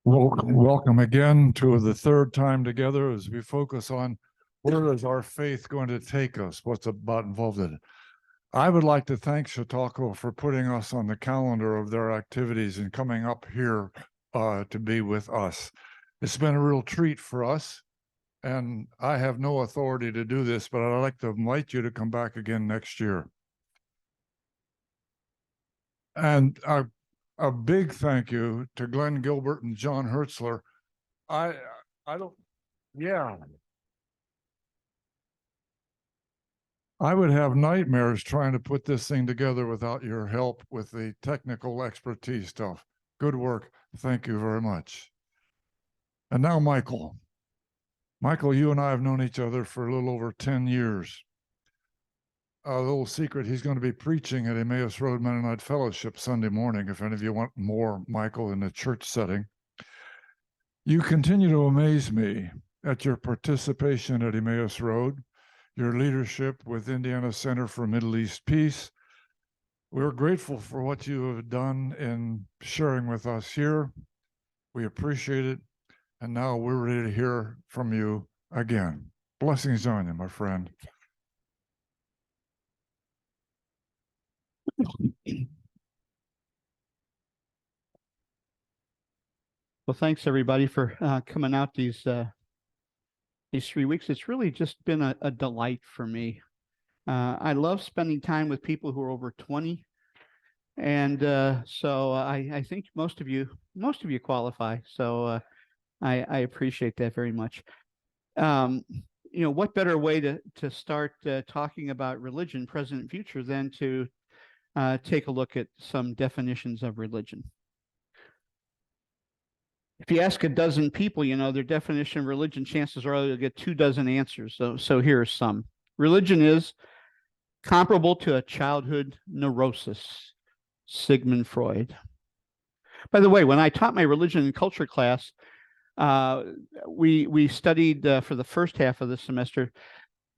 Welcome again to the third time together as we focus on where is our faith going to take us, what's about involved in it. I would like to thank Chautauqua for putting us on the calendar of their activities and coming up here to be with us. It's been a real treat for us, and I have no authority to do this, but I'd like to invite you to come back again next year. And a big thank you to Glenn Gilbert and John Hertzler. I don't, yeah. I would have nightmares trying to put this thing together without your help with the technical expertise stuff. Good work. Thank you very much. And now, Michael. Michael, you and I have known each other for a little over 10 years. A little secret, he's going to be preaching at Emmaus Road Mennonite Fellowship Sunday morning, if any of you want more Michael in a church setting. You continue to amaze me at your participation at Emmaus Road, your leadership with Indiana Center for Middle East Peace. We're grateful for what you have done in sharing with us here. We appreciate it. And now we're ready to hear from you again. Blessings on you, my friend. Well, thanks everybody for coming out these 3 weeks. It's really just been a delight for me. I love spending time with people who are over 20, and so I think most of you qualify. So I appreciate that very much. You know, what better way to start talking about religion, present and future, than to take a look at some definitions of religion. If you ask a dozen people, you know, their definition of religion, chances are you'll get 24 answers. So here are some. Religion is comparable to a childhood neurosis, Sigmund Freud. By the way, when I taught my religion and culture class, we studied for the first half of the semester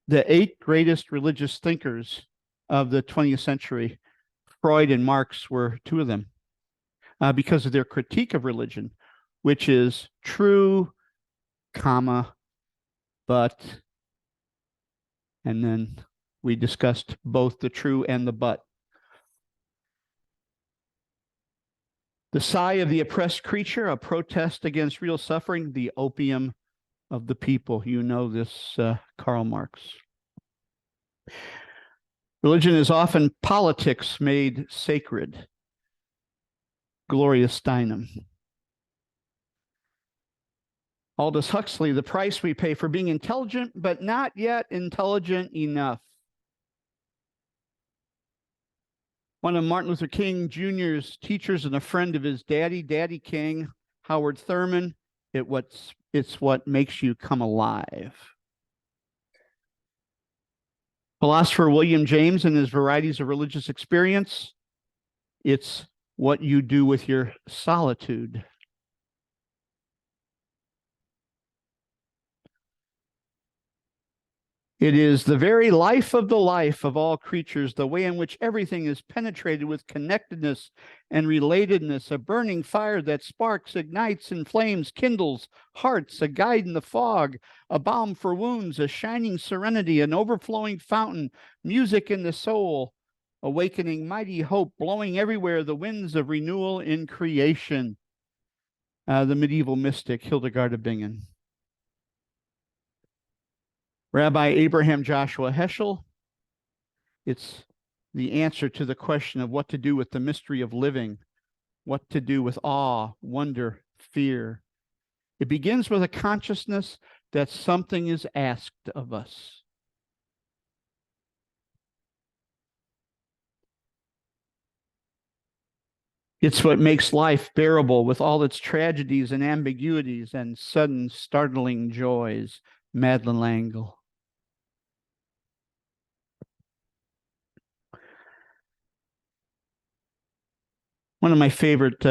the 8 greatest religious thinkers of the 20th century. Freud and Marx were 2 of them because of their critique of religion, which is true, comma, but, and then we discussed both the true and the but. The sigh of the oppressed creature, a protest against real suffering, the opium of the people. You know this, Karl Marx. Religion is often politics made sacred. Gloria Steinem. Aldous Huxley, the price we pay for being intelligent, but not yet intelligent enough. One of Martin Luther King Jr.'s teachers and a friend of his daddy, Daddy King, Howard Thurman, it's what makes you come alive. Philosopher William James and his Varieties of Religious Experience, it's what you do with your solitude. It is the very life of the life of all creatures, the way in which everything is penetrated with connectedness and relatedness, a burning fire that sparks, ignites, inflames, kindles hearts, a guide in the fog, a balm for wounds, a shining serenity, an overflowing fountain, music in the soul, awakening mighty hope, blowing everywhere the winds of renewal in creation. The medieval mystic Hildegard of Bingen. Rabbi Abraham Joshua Heschel, it's the answer to the question of what to do with the mystery of living, what to do with awe, wonder, fear. It begins with a consciousness that something is asked of us. It's what makes life bearable with all its tragedies and ambiguities and sudden startling joys. Madeleine L'Engle. One of my favorite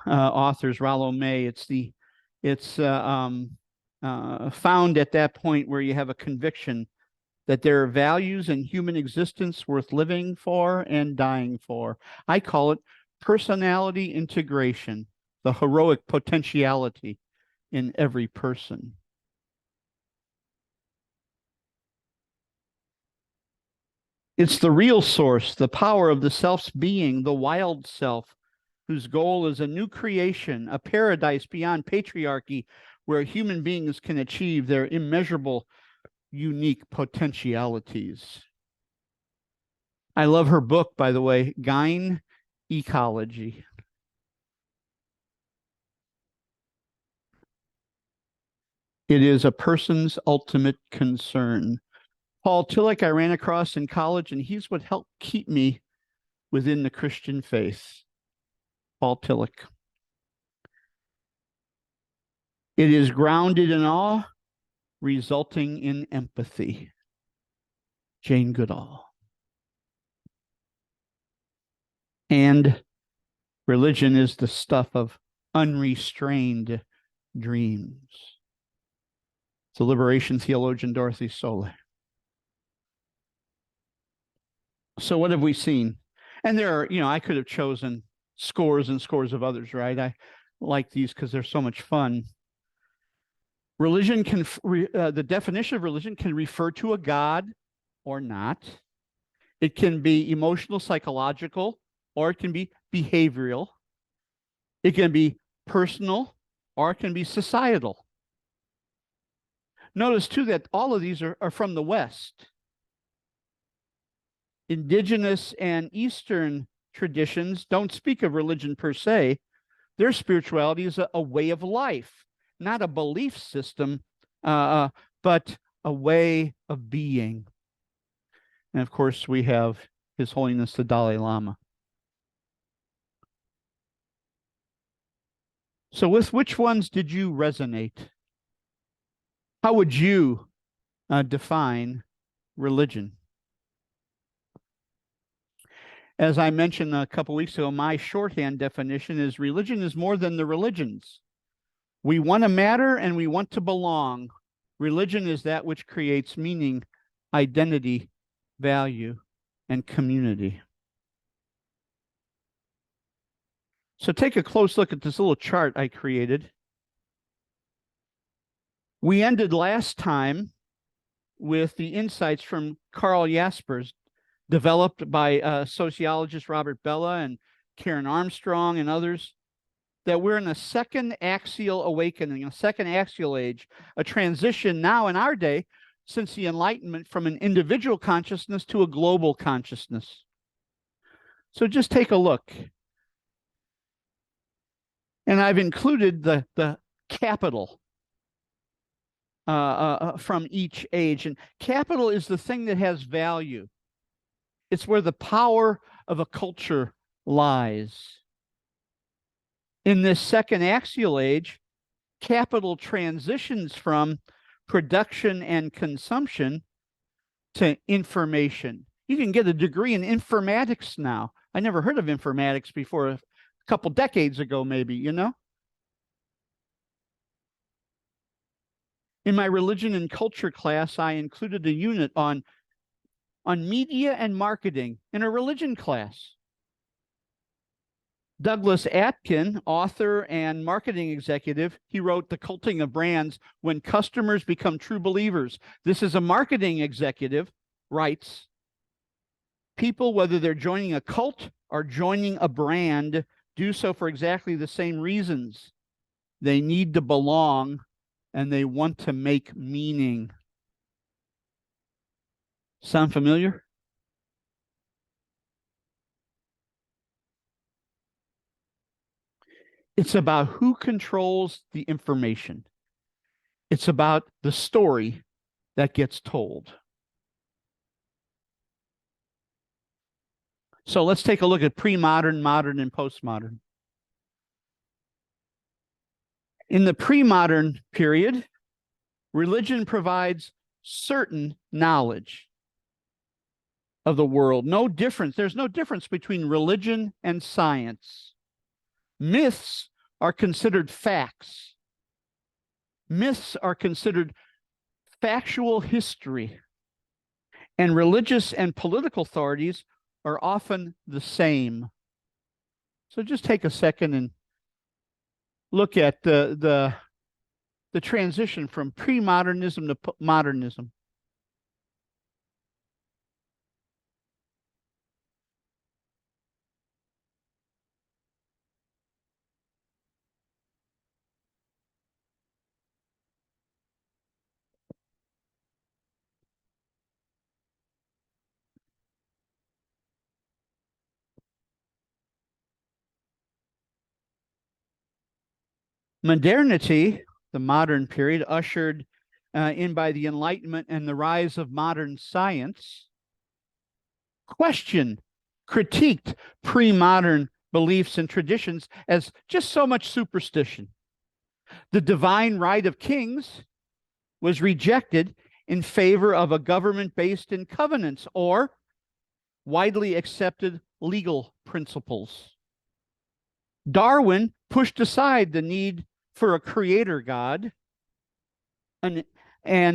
authors, Rollo May. It's found at that point where you have a conviction that there are values in human existence worth living for and dying for. I call it personality integration. the heroic potentiality in every person. It's the real source, the power of the self's being, the wild self, whose goal is a new creation, a paradise beyond patriarchy, where human beings can achieve their immeasurable, unique potentialities. I love her book, by the way, Gyne Ecology. It is a person's ultimate concern. Paul Tillich, I ran across in college, and he's what helped keep me within the Christian faith. Paul Tillich. It is grounded in awe, resulting in empathy. Jane Goodall. And religion is the stuff of unrestrained dreams. It's a liberation theologian, Dorothy Soule. So what have we seen? And there are, I could have chosen scores and scores of others, right? I like these because they're so much fun. Religion can, the definition of religion can refer to a God or not. It can be emotional, psychological, or it can be behavioral. It can be personal, or it can be societal. Notice, too, that all of these are from the West. Indigenous and Eastern traditions don't speak of religion per se. Their spirituality is a way of life, not a belief system, but a way of being. And of course, we have His Holiness the Dalai Lama. So with which ones did you resonate? How would you define religion? As I mentioned a couple weeks ago, my shorthand definition is religion is more than the religions. We want to matter and we want to belong. Religion is that which creates meaning, identity, value, and community. So take a close look at this little chart I created. We ended last time with the insights from Carl Jaspers, developed by sociologist Robert Bella and Karen Armstrong and others, that we're in a second axial awakening, a second axial age, a transition now in our day since the Enlightenment from an individual consciousness to a global consciousness. So just take a look. And I've included the capital from each age. And capital is the thing that has value. It's where the power of a culture lies. In this second axial age, capital transitions from production and consumption to information. You can get a degree in informatics now. I never heard of informatics before a couple decades ago, maybe, In my religion and culture class, I included a unit on media and marketing in a religion class. Douglas Atkin, author and marketing executive, he wrote The Culting of Brands, When Customers Become True Believers. This is a marketing executive, writes, people, whether they're joining a cult or joining a brand, do so for exactly the same reasons. They need to belong and they want to make meaning. Sound familiar? It's about who controls the information. It's about the story that gets told. So let's take a look at pre-modern, modern, and postmodern. In the pre-modern period, religion provides certain knowledge of the world. No difference. There's no difference between religion and science. Myths are considered facts. Myths are considered factual history. And religious and political authorities are often the same. So just take a second and look at the transition from pre-modernism to modernism. Modernity, the modern period, ushered in by the Enlightenment and the rise of modern science, questioned, critiqued pre-modern beliefs and traditions as just so much superstition. The divine right of kings was rejected in favor of a government based in covenants or widely accepted legal principles. Darwin pushed aside the need for a creator God, and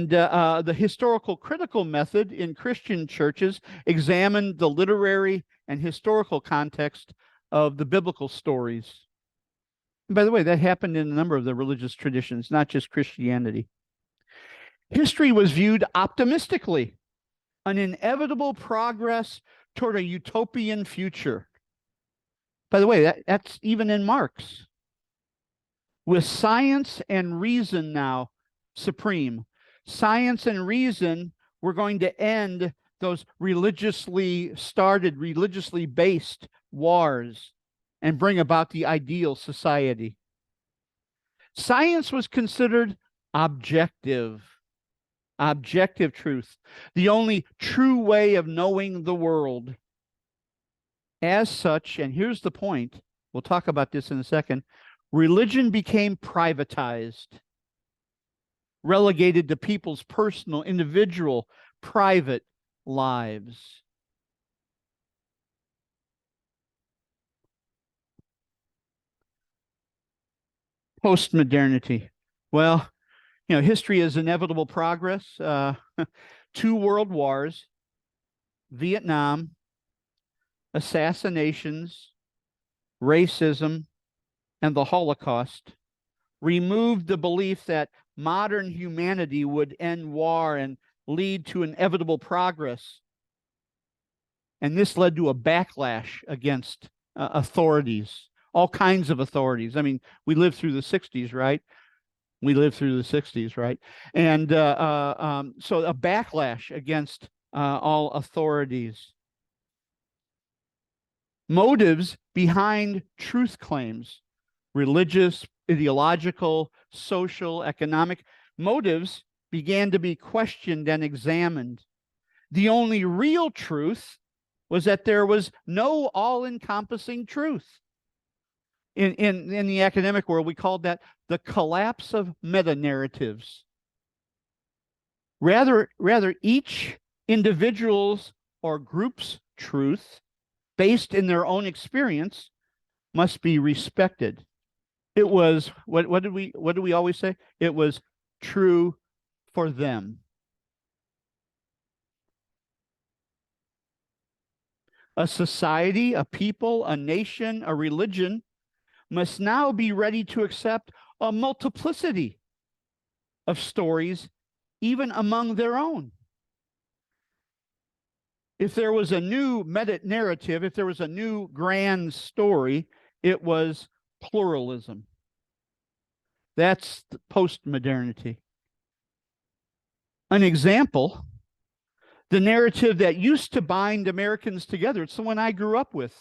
the historical critical method in Christian churches examined the literary and historical context of the biblical stories. And by the way, that happened in a number of the religious traditions, not just Christianity. History was viewed optimistically, an inevitable progress toward a utopian future. By the way, that's even in Marx. With science and reason now supreme, science and reason, we're going to end those religiously started, religiously based wars and bring about the ideal society. Science was considered objective truth, the only true way of knowing the world. As such, and here's the point, we'll talk about this in a second, religion became privatized, relegated to people's personal, individual, private lives. Postmodernity. Well, history is inevitable progress. 2 world wars, Vietnam, assassinations, racism, and the Holocaust removed the belief that modern humanity would end war and lead to inevitable progress. And this led to a backlash against authorities, all kinds of authorities. I mean, we lived through the 60s, right? And so a backlash against all authorities. Motives behind truth claims, religious, ideological, social, economic motives began to be questioned and examined. The only real truth was that there was no all-encompassing truth. In the academic world, we called that the collapse of meta-narratives. Rather, each individual's or group's truth, based in their own experience, must be respected. It was, what do we always say? It was true for them. A society, a people, a nation, a religion must now be ready to accept a multiplicity of stories, even among their own. If there was a new meta-narrative, if there was a new grand story, it was pluralism. That's post-modernity. An example, the narrative that used to bind Americans together, it's the one I grew up with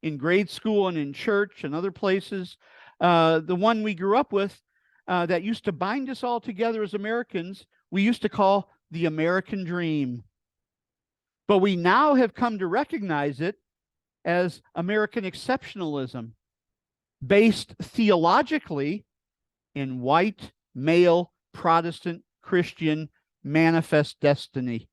in grade school and in church and other places. The one we grew up with that used to bind us all together as Americans, we used to call the American dream. But we now have come to recognize it as American exceptionalism, based theologically in white, male, Protestant, Christian manifest destiny.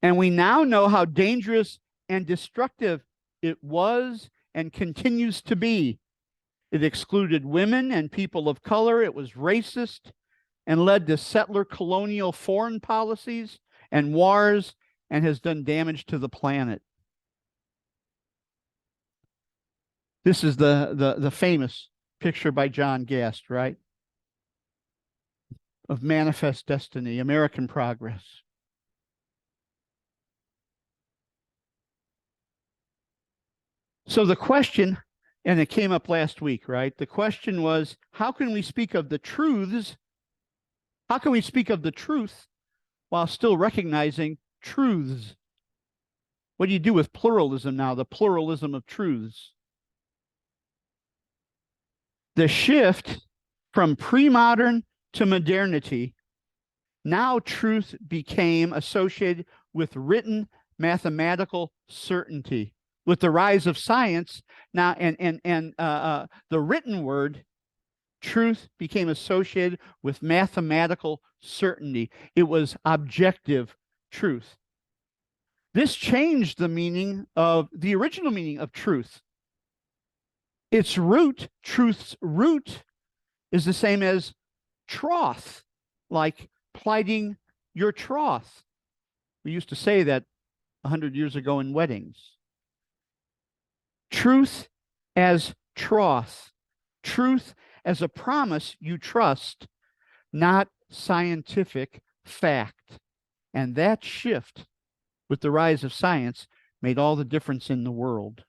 And we now know how dangerous and destructive it was and continues to be. It excluded women and people of color. It was racist and led to settler colonial foreign policies and wars and has done damage to the planet. This is the famous picture by John Gast, right? Of Manifest Destiny, American Progress. So the question, and it came up last week, right? The question was, how can we speak of the truths? How can we speak of the truth while still recognizing truths? What do you do with pluralism now, the pluralism of truths? The shift from pre-modern to modernity, now truth became associated with written mathematical certainty. With the rise of science, now the written word, truth became associated with mathematical certainty. It was objective truth. This changed the meaning of the original meaning of truth. Its root, truth's root, is the same as troth, like plighting your troth. We used to say that 100 years ago in weddings. Truth as troth, truth as a promise you trust, not scientific fact. And that shift with the rise of science made all the difference in the world.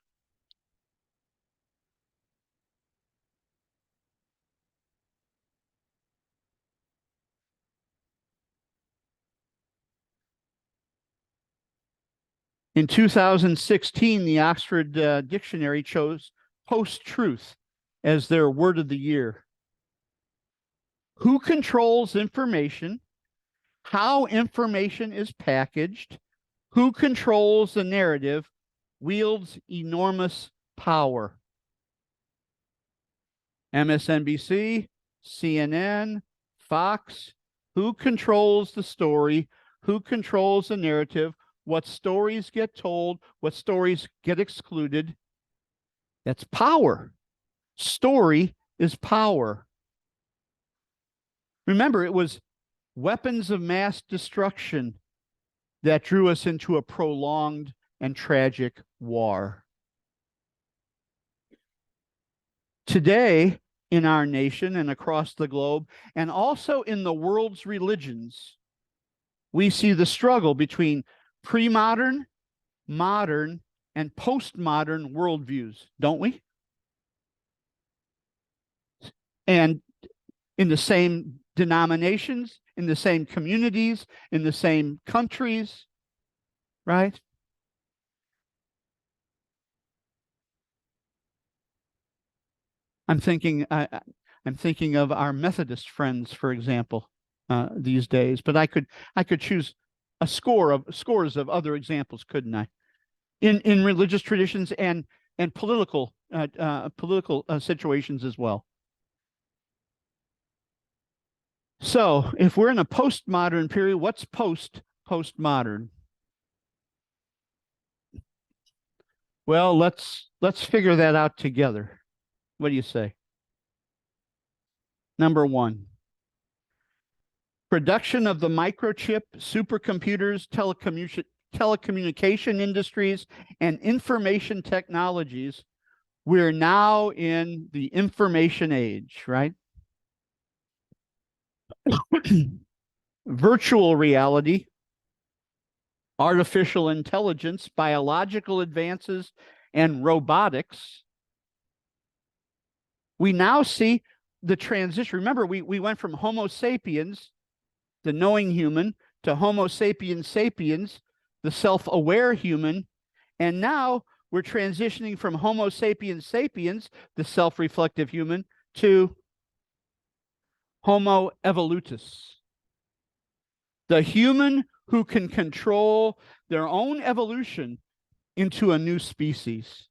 In 2016, the Oxford Dictionary chose post-truth as their word of the year. Who controls information, how information is packaged, who controls the narrative, wields enormous power. MSNBC, CNN, Fox, who controls the story, who controls the narrative, what stories get told, what stories get excluded. That's power. Story is power. Remember, it was weapons of mass destruction that drew us into a prolonged and tragic war. Today, in our nation and across the globe, and also in the world's religions, we see the struggle between pre-modern, modern, and postmodern worldviews, don't we? And in the same denominations, in the same communities, in the same countries, right? I'm thinking of our Methodist friends, for example, these days. But I could choose scores of other examples, couldn't I? In religious traditions and political situations as well. So, if we're in a postmodern period, what's postmodern? Well, let's figure that out together. What do you say? Number one, production of the microchip, supercomputers, telecommunication industries, and information technologies. We're now in the information age, right? Virtual reality, artificial intelligence, biological advances, and robotics. We now see the transition. Remember, we went from Homo sapiens, the knowing human, to Homo sapiens sapiens, the self-aware human, and now we're transitioning from Homo sapiens sapiens, the self-reflective human, to Homo evolutus, the human who can control their own evolution into a new species.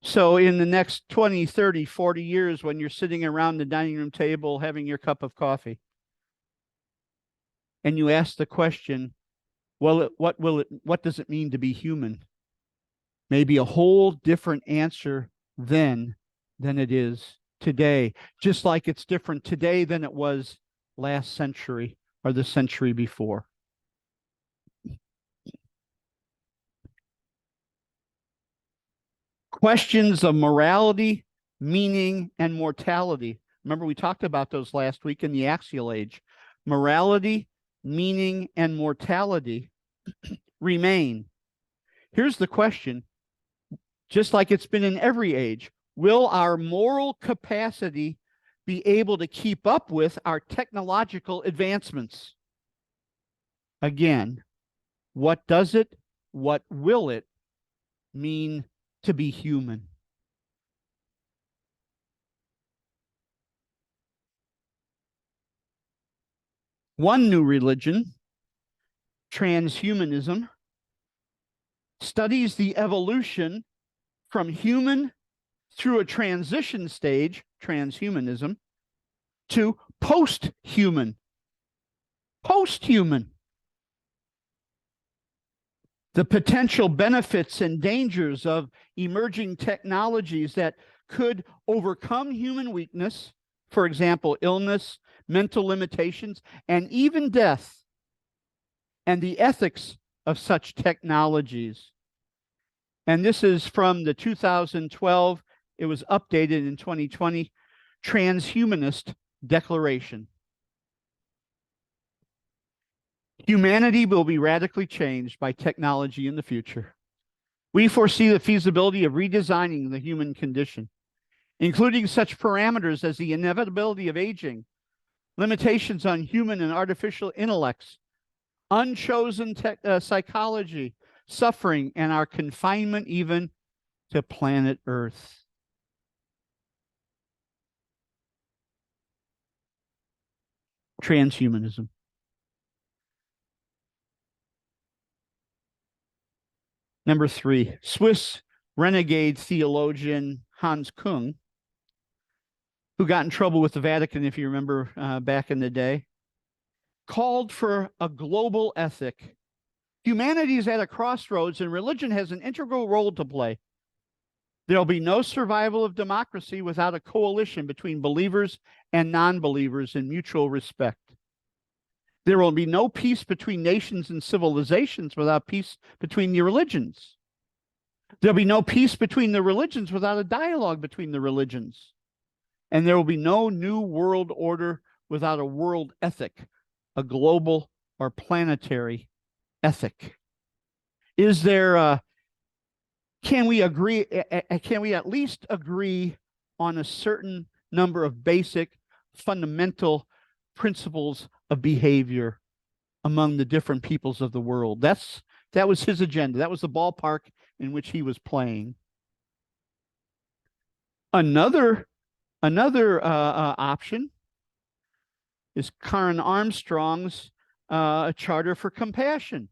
So in the next 20, 30, 40 years, when you're sitting around the dining room table having your cup of coffee, and you ask the question, well, what does it mean to be human? Maybe a whole different answer then than it is today, just like it's different today than it was last century or the century before. Questions of morality, meaning, and mortality. Remember, we talked about those last week in the axial age. Morality, meaning, and mortality remain. Here's the question, just like it's been in every age. Will our moral capacity be able to keep up with our technological advancements? Again, what does it, what will it mean to be human? One new religion, transhumanism, studies the evolution from human through a transition stage, transhumanism, to post-human. Post-human. The potential benefits and dangers of emerging technologies that could overcome human weakness, for example, illness, mental limitations, and even death, and the ethics of such technologies. And this is from the 2012, it was updated in 2020, Transhumanist Declaration. Humanity will be radically changed by technology in the future. We foresee the feasibility of redesigning the human condition, including such parameters as the inevitability of aging, limitations on human and artificial intellects, unchosen psychology, suffering, and our confinement even to planet Earth. Transhumanism. Number 3, Swiss renegade theologian Hans Kung, who got in trouble with the Vatican, if you remember back in the day, called for a global ethic. Humanity is at a crossroads, and religion has an integral role to play. There'll be no survival of democracy without a coalition between believers and non-believers in mutual respect. There will be no peace between nations and civilizations without peace between the religions. There'll be no peace between the religions without a dialogue between the religions. And there will be no new world order without a world ethic, a global or planetary ethic. Is there, can we agree, can we at least agree on a certain number of basic fundamental principles of behavior among the different peoples of the world? That was his agenda. That was the ballpark in which he was playing. Another option is Karen Armstrong's Charter for Compassion,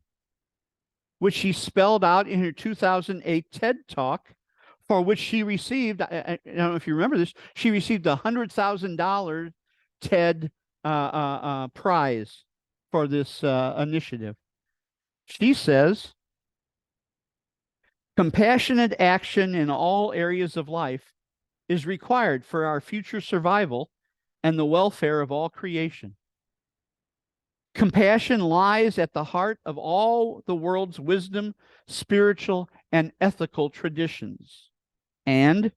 which she spelled out in her 2008 TED Talk, for which she received, I don't know if you remember this, she received a $100,000 TED prize for this initiative. She says, compassionate action in all areas of life is required for our future survival and the welfare of all creation. Compassion lies at the heart of all the world's wisdom, spiritual, and ethical traditions. And,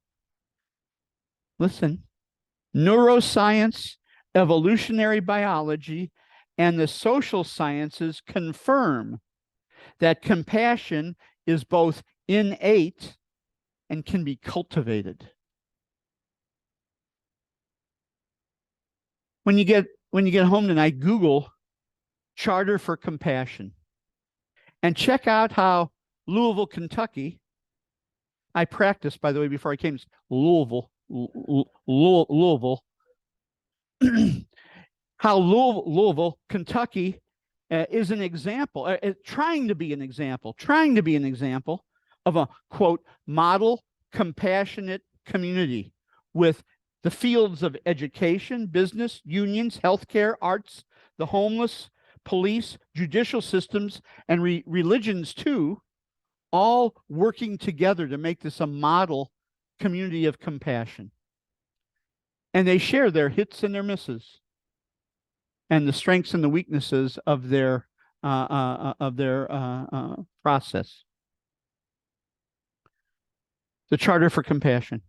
listen, neuroscience, evolutionary biology, and the social sciences confirm that compassion is both innate and can be cultivated. When you get home tonight, Google Charter for Compassion and check out how Louisville, Kentucky, I practiced, by the way, before I came, Louisville, how Louisville, Kentucky is an example, trying to be an example of a, quote, model compassionate community with the fields of education, business, unions, healthcare, arts, the homeless, police, judicial systems, and religions too, all working together to make this a model community of compassion. And they share their hits and their misses, and the strengths and the weaknesses of their process. The Charter for Compassion.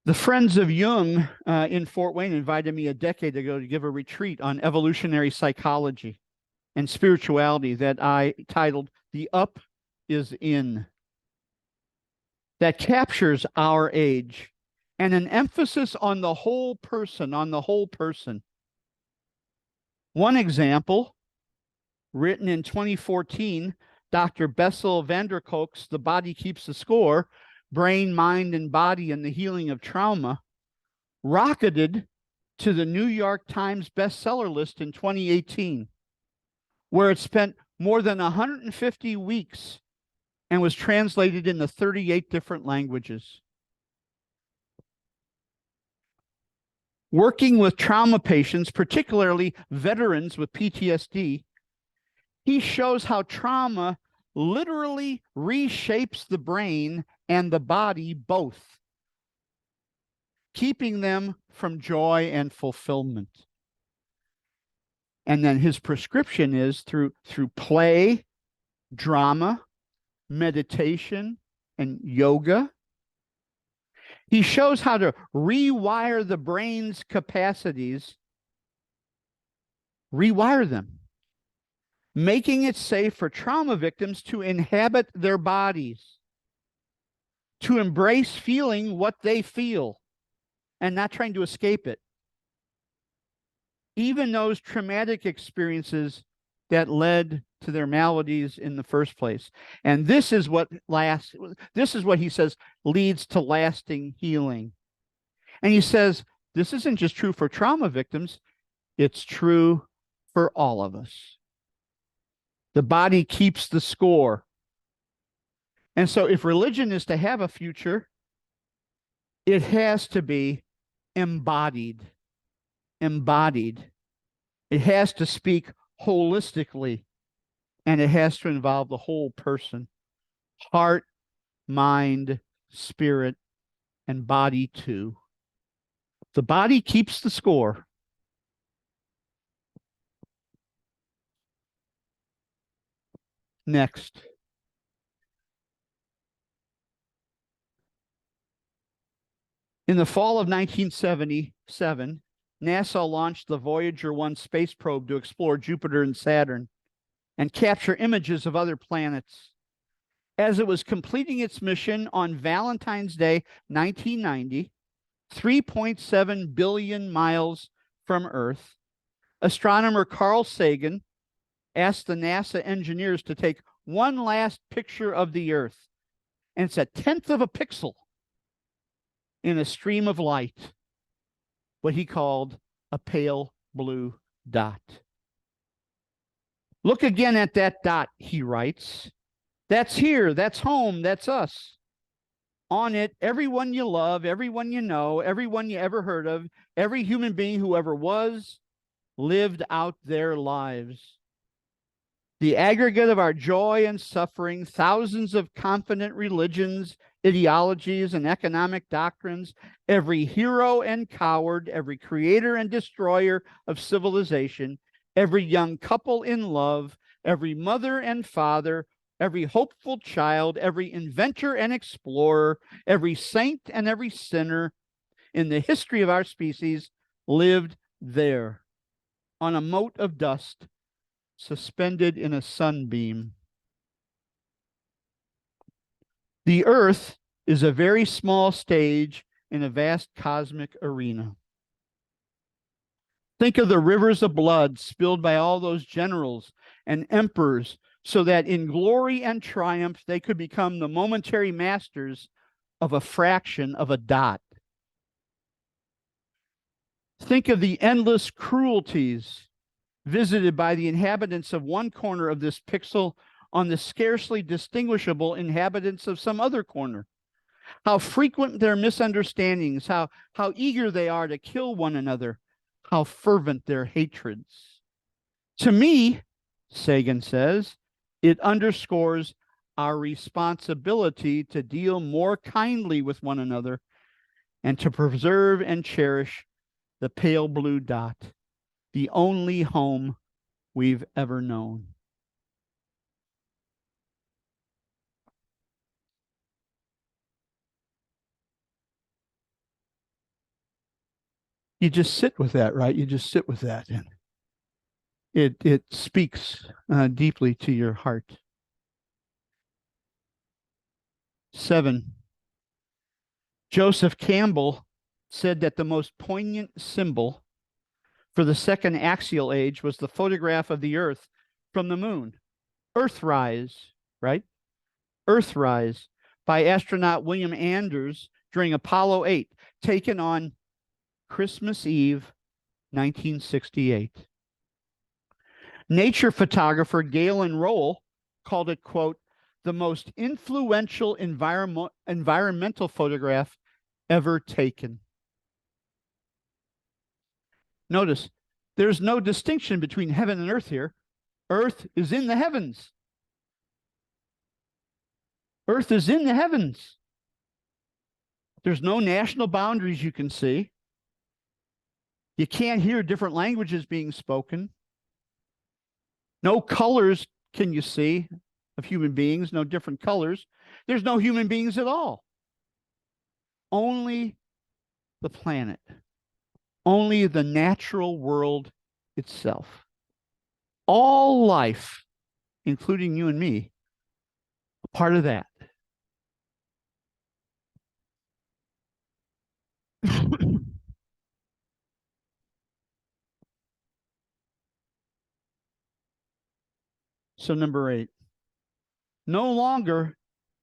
The Friends of Jung in Fort Wayne invited me a decade ago to give a retreat on evolutionary psychology and spirituality that I titled The Up is In. That captures our age and an emphasis on the whole person, on the whole person. One example, written in 2014, Dr. Bessel van der Kolk's The Body Keeps the Score, Brain, Mind, and Body in the Healing of Trauma, rocketed to the New York Times bestseller list in 2018, where it spent more than 150 weeks and was translated into 38 different languages. Working with trauma patients, particularly veterans with PTSD, he shows how trauma literally reshapes the brain and the body both, keeping them from joy and fulfillment. And then his prescription is through play, drama, meditation, and yoga. He shows how to rewire the brain's capacities, rewire them, making it safe for trauma victims to inhabit their bodies, to embrace feeling what they feel and not trying to escape it. Even those traumatic experiences that led to their maladies in the first place. And this is what he says leads to lasting healing. And he says, this isn't just true for trauma victims, it's true for all of us. The body keeps the score. And so if religion is to have a future, it has to be embodied. Embodied. It has to speak holistically, and it has to involve the whole person, heart, mind, spirit, and body too. The body keeps the score. Next. In the fall of 1977, NASA launched the Voyager 1 space probe to explore Jupiter and Saturn and capture images of other planets. As it was completing its mission on Valentine's Day, 1990, 3.7 billion miles from Earth, astronomer Carl Sagan asked the NASA engineers to take one last picture of the Earth, and it's a tenth of a pixel in a stream of light, what he called a pale blue dot. Look again at that dot, he writes. That's here, that's home, that's us. On it, everyone you love, everyone you know, everyone you ever heard of, every human being who ever was, lived out their lives. The aggregate of our joy and suffering, thousands of confident religions, ideologies, and economic doctrines, every hero and coward, every creator and destroyer of civilization, every young couple in love, every mother and father, every hopeful child, every inventor and explorer, every saint and every sinner in the history of our species lived there on a mote of dust suspended in a sunbeam. The Earth is a very small stage in a vast cosmic arena. Think of the rivers of blood spilled by all those generals and emperors so that in glory and triumph they could become the momentary masters of a fraction of a dot. Think of the endless cruelties visited by the inhabitants of one corner of this pixel on the scarcely distinguishable inhabitants of some other corner. How frequent their misunderstandings, how eager they are to kill one another, how fervent their hatreds. To me, Sagan says, it underscores our responsibility to deal more kindly with one another and to preserve and cherish the pale blue dot, the only home we've ever known. you just sit with that, right? You just sit with that, and it speaks deeply to your heart. 7. Joseph Campbell said that the most poignant symbol for the second axial age was the photograph of the Earth from the moon. Earthrise, right? Earthrise by astronaut William Anders during Apollo 8, taken on Christmas Eve, 1968. Nature photographer Galen Rowell called it, quote, the most influential environmental photograph ever taken. Notice, there's no distinction between heaven and earth here. Earth is in the heavens. Earth is in the heavens. There's no national boundaries you can see. You can't hear different languages being spoken. No colors can you see of human beings, no different colors. There's no human beings at all. Only the planet. Only the natural world itself. All life, including you and me, a part of that. So number 8, no longer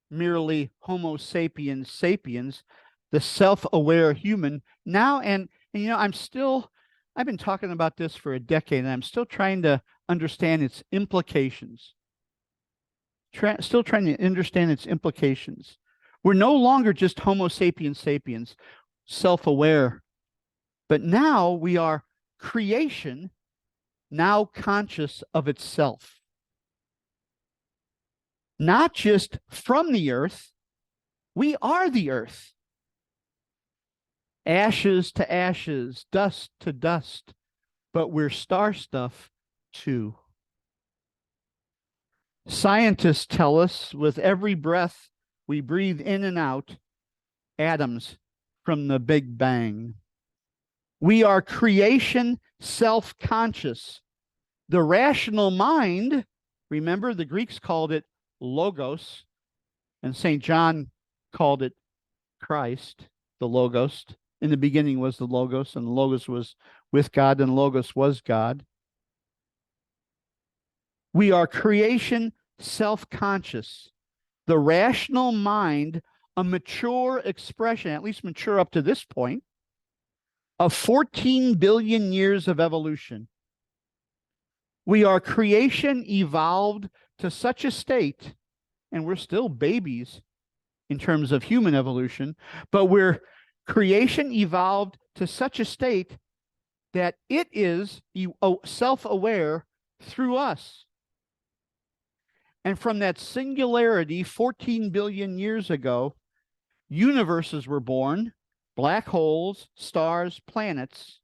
merely Homo sapiens sapiens, the self-aware human. Now, and you know, I've been talking about this for a decade, and I'm still trying to understand its implications. Still trying to understand its implications. We're no longer just Homo sapiens sapiens, self-aware, but now we are creation, now conscious of itself. Not just from the earth, we are the earth. Ashes to ashes, dust to dust, but we're star stuff too. Scientists tell us with every breath we breathe in and out, atoms from the Big Bang. We are creation self-conscious. The rational mind, remember the Greeks called it logos, and St. John called it Christ, the logos. In the beginning was the logos, and the logos was with God, and the logos was God. We are creation self-conscious. The rational mind, a mature expression, at least mature up to this point, of 14 billion years of evolution. We are creation evolved to such a state, and we're still babies in terms of human evolution, but we're creation evolved to such a state that it is self-aware through us. And from that singularity 14 billion years ago, universes were born, black holes, stars, planets,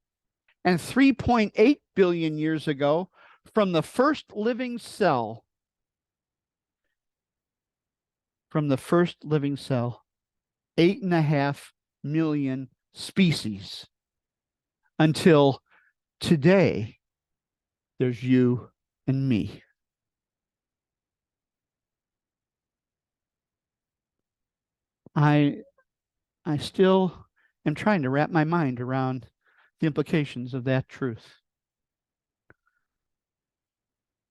and 3.8 billion years ago, from the first living cell, 8.5 million species, until today, there's you and me. I still am trying to wrap my mind around the implications of that truth.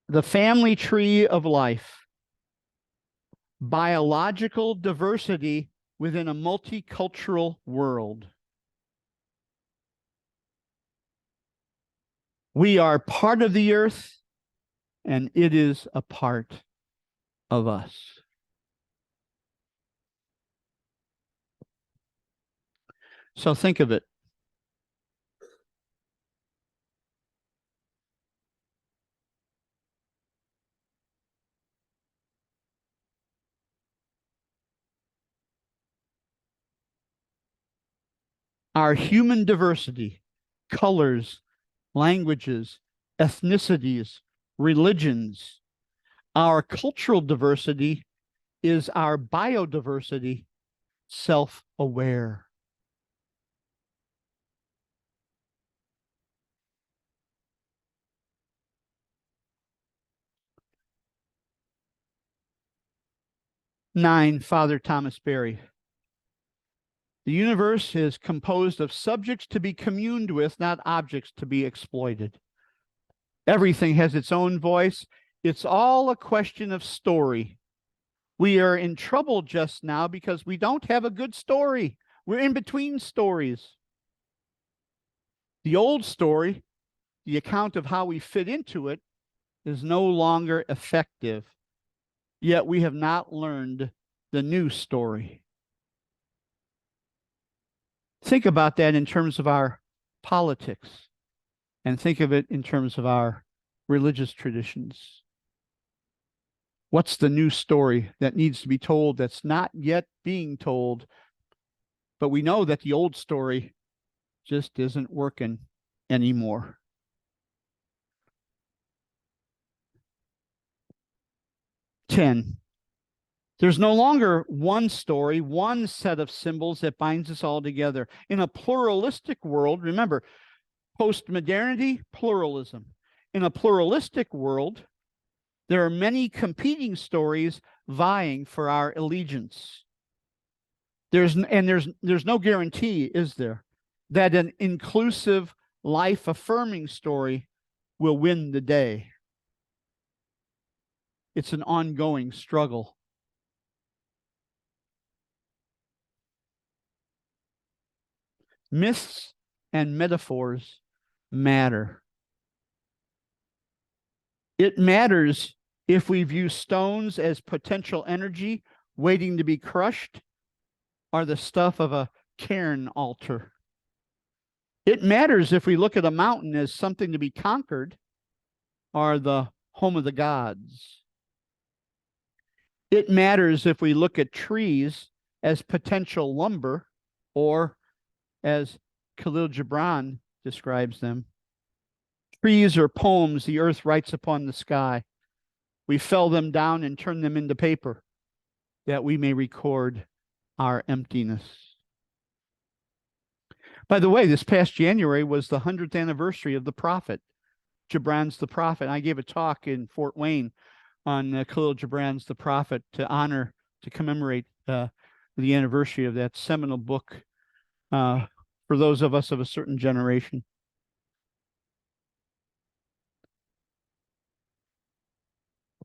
The family tree of life, biological diversity within a multicultural world. We are part of the earth, and it is a part of us. So think of it. Our human diversity, colors, languages, ethnicities, religions. Our cultural diversity is our biodiversity, self-aware. 9, Father Thomas Berry. The universe is composed of subjects to be communed with, not objects to be exploited. Everything has its own voice. It's all a question of story. We are in trouble just now because we don't have a good story. We're in between stories. The old story, the account of how we fit into it, is no longer effective. Yet we have not learned the new story. Think about that in terms of our politics, and think of it in terms of our religious traditions. What's the new story that needs to be told that's not yet being told? But we know that the old story just isn't working anymore. Ten. There's no longer one story, one set of symbols that binds us all together. In a pluralistic world, remember, postmodernity, pluralism. In a pluralistic world, there are many competing stories vying for our allegiance. There's no guarantee, is there, that an inclusive, life-affirming story will win the day. It's an ongoing struggle. Myths and metaphors matter. It matters if we view stones as potential energy waiting to be crushed, or the stuff of a cairn altar. It matters if we look at a mountain as something to be conquered, or the home of the gods. It matters if we look at trees as potential lumber, or as Khalil Gibran describes them, trees are poems the earth writes upon the sky. We fell them down and turn them into paper that we may record our emptiness. By the way, this past January was the 100th anniversary of the prophet, Gibran's The Prophet. I gave a talk in Fort Wayne on Khalil Gibran's The Prophet to commemorate the anniversary of that seminal book for those of us of a certain generation.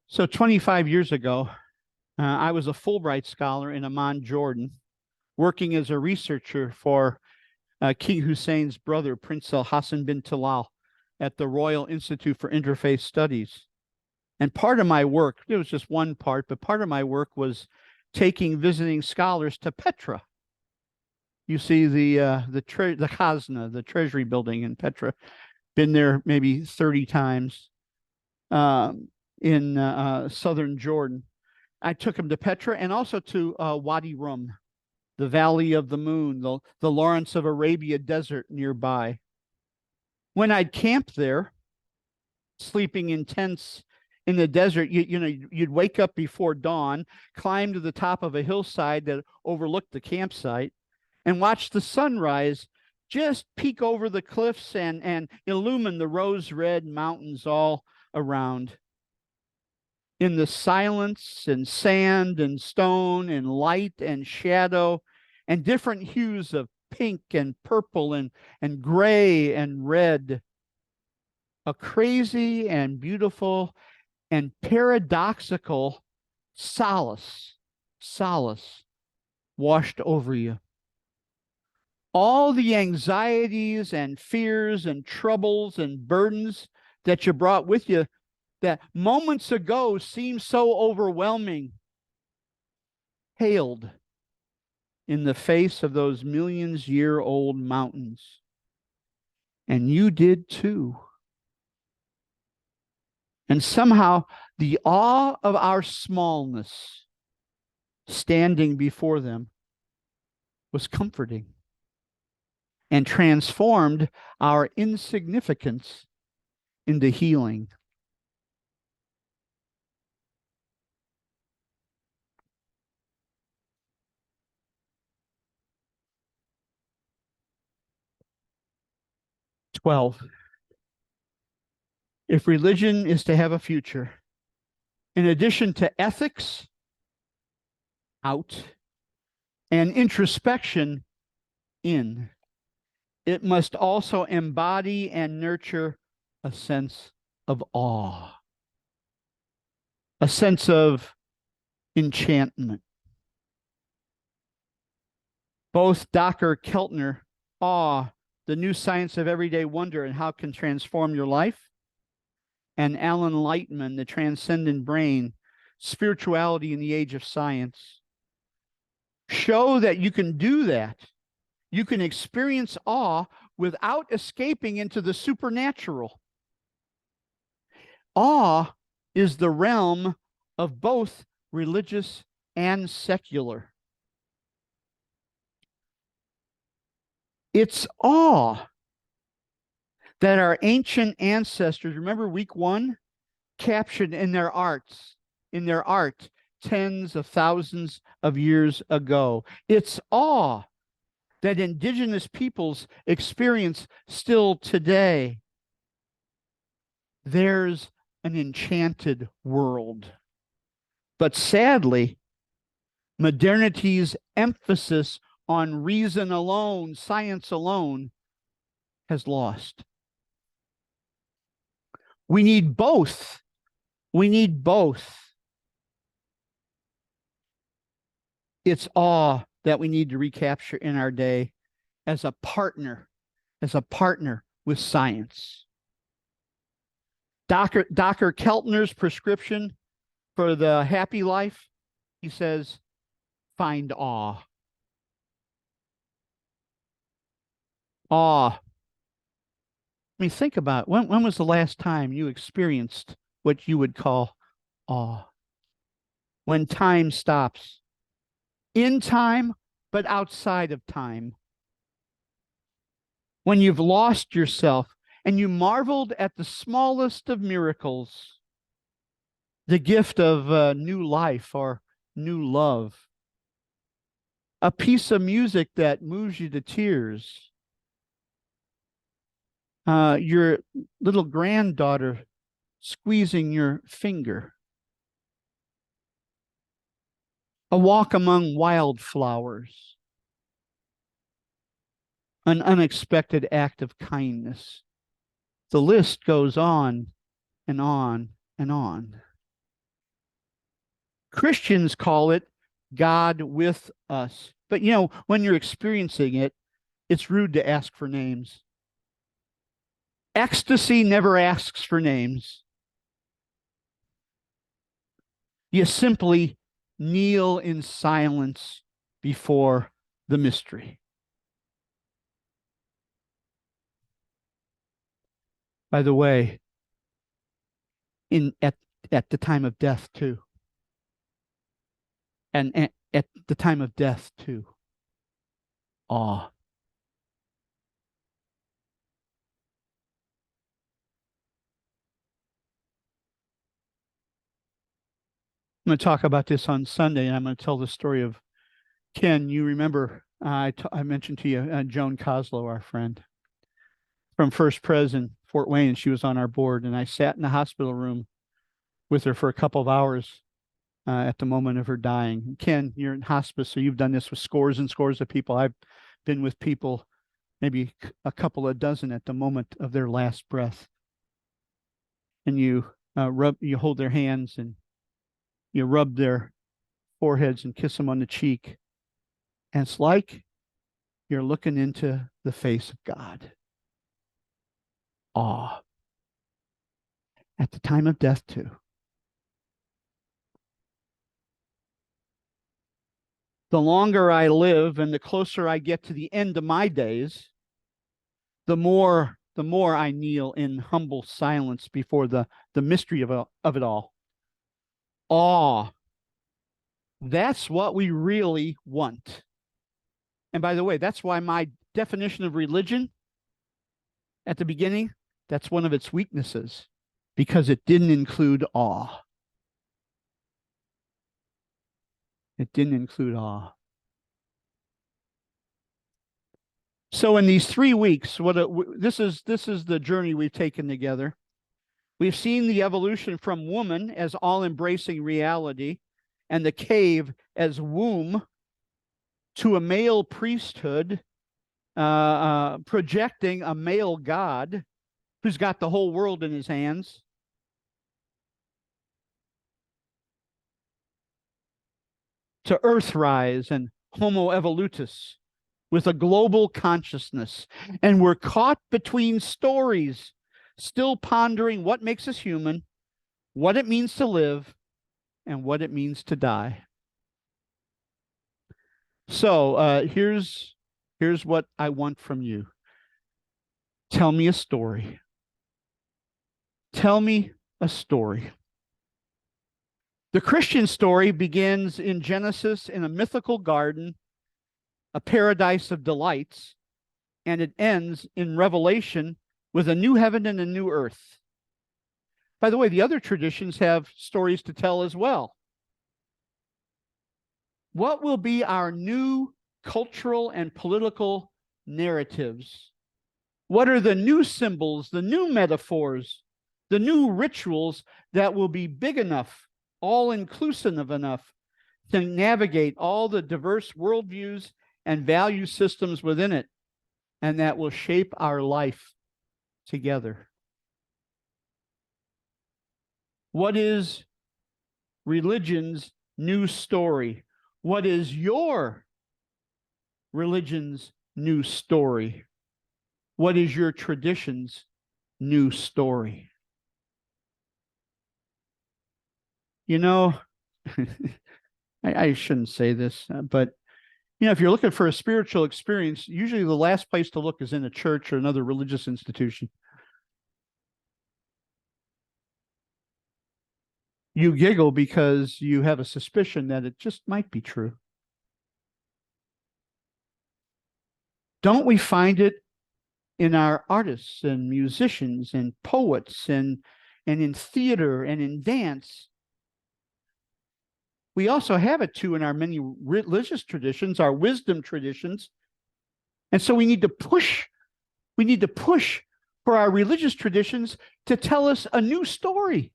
So 25 years ago, I was a Fulbright scholar in Amman, Jordan, working as a researcher for King Hussein's brother, Prince Al Hassan bin Talal, at the Royal Institute for Interfaith Studies. And part of my work, it was just one part, but part of my work was taking visiting scholars to Petra. You see the Khazna, the Treasury building in Petra. Been there maybe 30 times in southern Jordan. I took them to Petra and also to Wadi Rum, the Valley of the Moon, the Lawrence of Arabia desert nearby. When I'd camped there, sleeping in tents in the desert, you'd wake up before dawn, climb to the top of a hillside that overlooked the campsite, and watch the sunrise just peek over the cliffs and illumine the rose-red mountains all around. In the silence and sand and stone and light and shadow and different hues of pink and purple and gray and red, a crazy and beautiful and paradoxical solace washed over you. All the anxieties and fears and troubles and burdens that you brought with you that moments ago seemed so overwhelming, paled in the face of those millions-year-old mountains. And you did too. And somehow the awe of our smallness standing before them was comforting and transformed our insignificance into healing. Twelve. If religion is to have a future, in addition to ethics, out, and introspection in. It must also embody and nurture a sense of awe, a sense of enchantment. Both Dr. Keltner, Awe, the New Science of Everyday Wonder and How It Can Transform Your Life, and Alan Lightman, The Transcendent Brain, Spirituality in the Age of Science, show that you can do that. You can experience awe without escaping into the supernatural. Awe is the realm of both religious and secular. It's awe that our ancient ancestors, remember week 1, captured in their art tens of thousands of years ago. It's awe that indigenous peoples experience still today. There's an enchanted world. But sadly, modernity's emphasis on reason alone, science alone, has lost. We need both. We need both. It's awe that we need to recapture in our day as a partner with science. Dr. Keltner's prescription for the happy life, he says, find awe. Awe. I mean, think about it. When was the last time you experienced what you would call awe? When time stops. In time, but outside of time. When you've lost yourself and you marveled at the smallest of miracles, the gift of new life or new love, a piece of music that moves you to tears, your little granddaughter squeezing your finger, a walk among wildflowers, an unexpected act of kindness. The list goes on and on and on. Christians call it God with us. But you know, when you're experiencing it, it's rude to ask for names. Ecstasy never asks for names. You simply kneel in silence before the mystery. By the way, at the time of death too. And at the time of death too. Awe. I'm going to talk about this on Sunday, and I'm going to tell the story of Ken. You remember I mentioned to you Joan Coslow, our friend from First Pres in Fort Wayne. She was on our board, and I sat in the hospital room with her for a couple of hours at the moment of her dying. Ken, you're in hospice, so you've done this with scores and scores of people. I've been with people, maybe a couple of dozen at the moment of their last breath. And you hold their hands and you rub their foreheads and kiss them on the cheek. And it's like you're looking into the face of God. Awe. At the time of death, too. The longer I live and the closer I get to the end of my days, the more I kneel in humble silence before the mystery of it all. Awe. That's what we really want. And by the way, that's why my definition of religion at the beginning, that's one of its weaknesses, because it didn't include awe. It didn't include awe. So in these 3 weeks, this is the journey we've taken together. We've seen the evolution from woman as all-embracing reality and the cave as womb to a male priesthood, projecting a male God who's got the whole world in his hands. To Earthrise and Homo evolutus with a global consciousness. And we're caught between stories, still pondering what makes us human, what it means to live, and what it means to die. So here's what I want from you. Tell me a story. Tell me a story. The Christian story begins in Genesis in a mythical garden, a paradise of delights, and it ends in Revelation with a new heaven and a new earth. By the way, the other traditions have stories to tell as well. What will be our new cultural and political narratives? What are the new symbols, the new metaphors, the new rituals that will be big enough, all-inclusive enough to navigate all the diverse worldviews and value systems within it, and that will shape our life together? What is religion's new story? What is your religion's new story? What is your tradition's new story? You know, I shouldn't say this, but if you're looking for a spiritual experience, usually the last place to look is in a church or another religious institution. You giggle because you have a suspicion that it just might be true. Don't we find it in our artists and musicians and poets and in theater and in dance? We also have it too in our many religious traditions, our wisdom traditions. And so we need to push for our religious traditions to tell us a new story.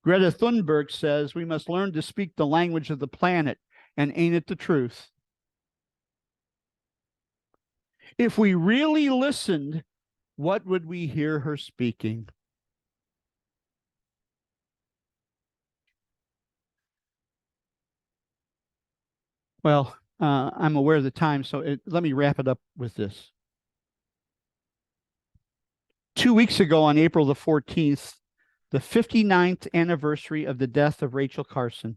Greta Thunberg says we must learn to speak the language of the planet, and ain't it the truth? If we really listened, what would we hear her speaking? Well, I'm aware of the time, so let me wrap it up with this. 2 weeks ago, on April the 14th, the 59th anniversary of the death of Rachel Carson,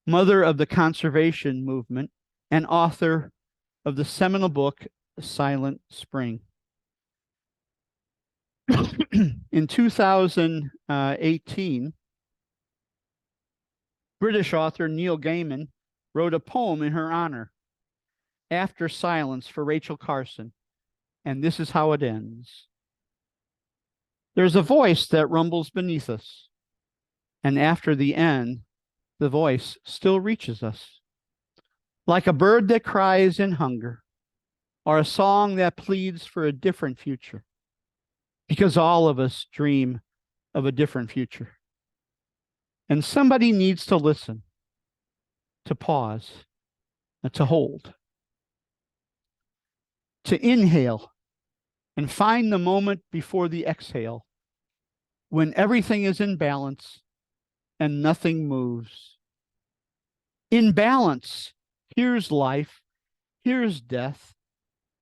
mother of the conservation movement and author of the seminal book, Silent Spring. In 2018, British author Neil Gaiman wrote a poem in her honor, After Silence, for Rachel Carson, and this is how it ends. There's a voice that rumbles beneath us, and after the end, the voice still reaches us. Like a bird that cries in hunger, or a song that pleads for a different future, because all of us dream of a different future. And somebody needs to listen, to pause, and to hold, to inhale and find the moment before the exhale, when everything is in balance and nothing moves. In balance, here's life, here's death,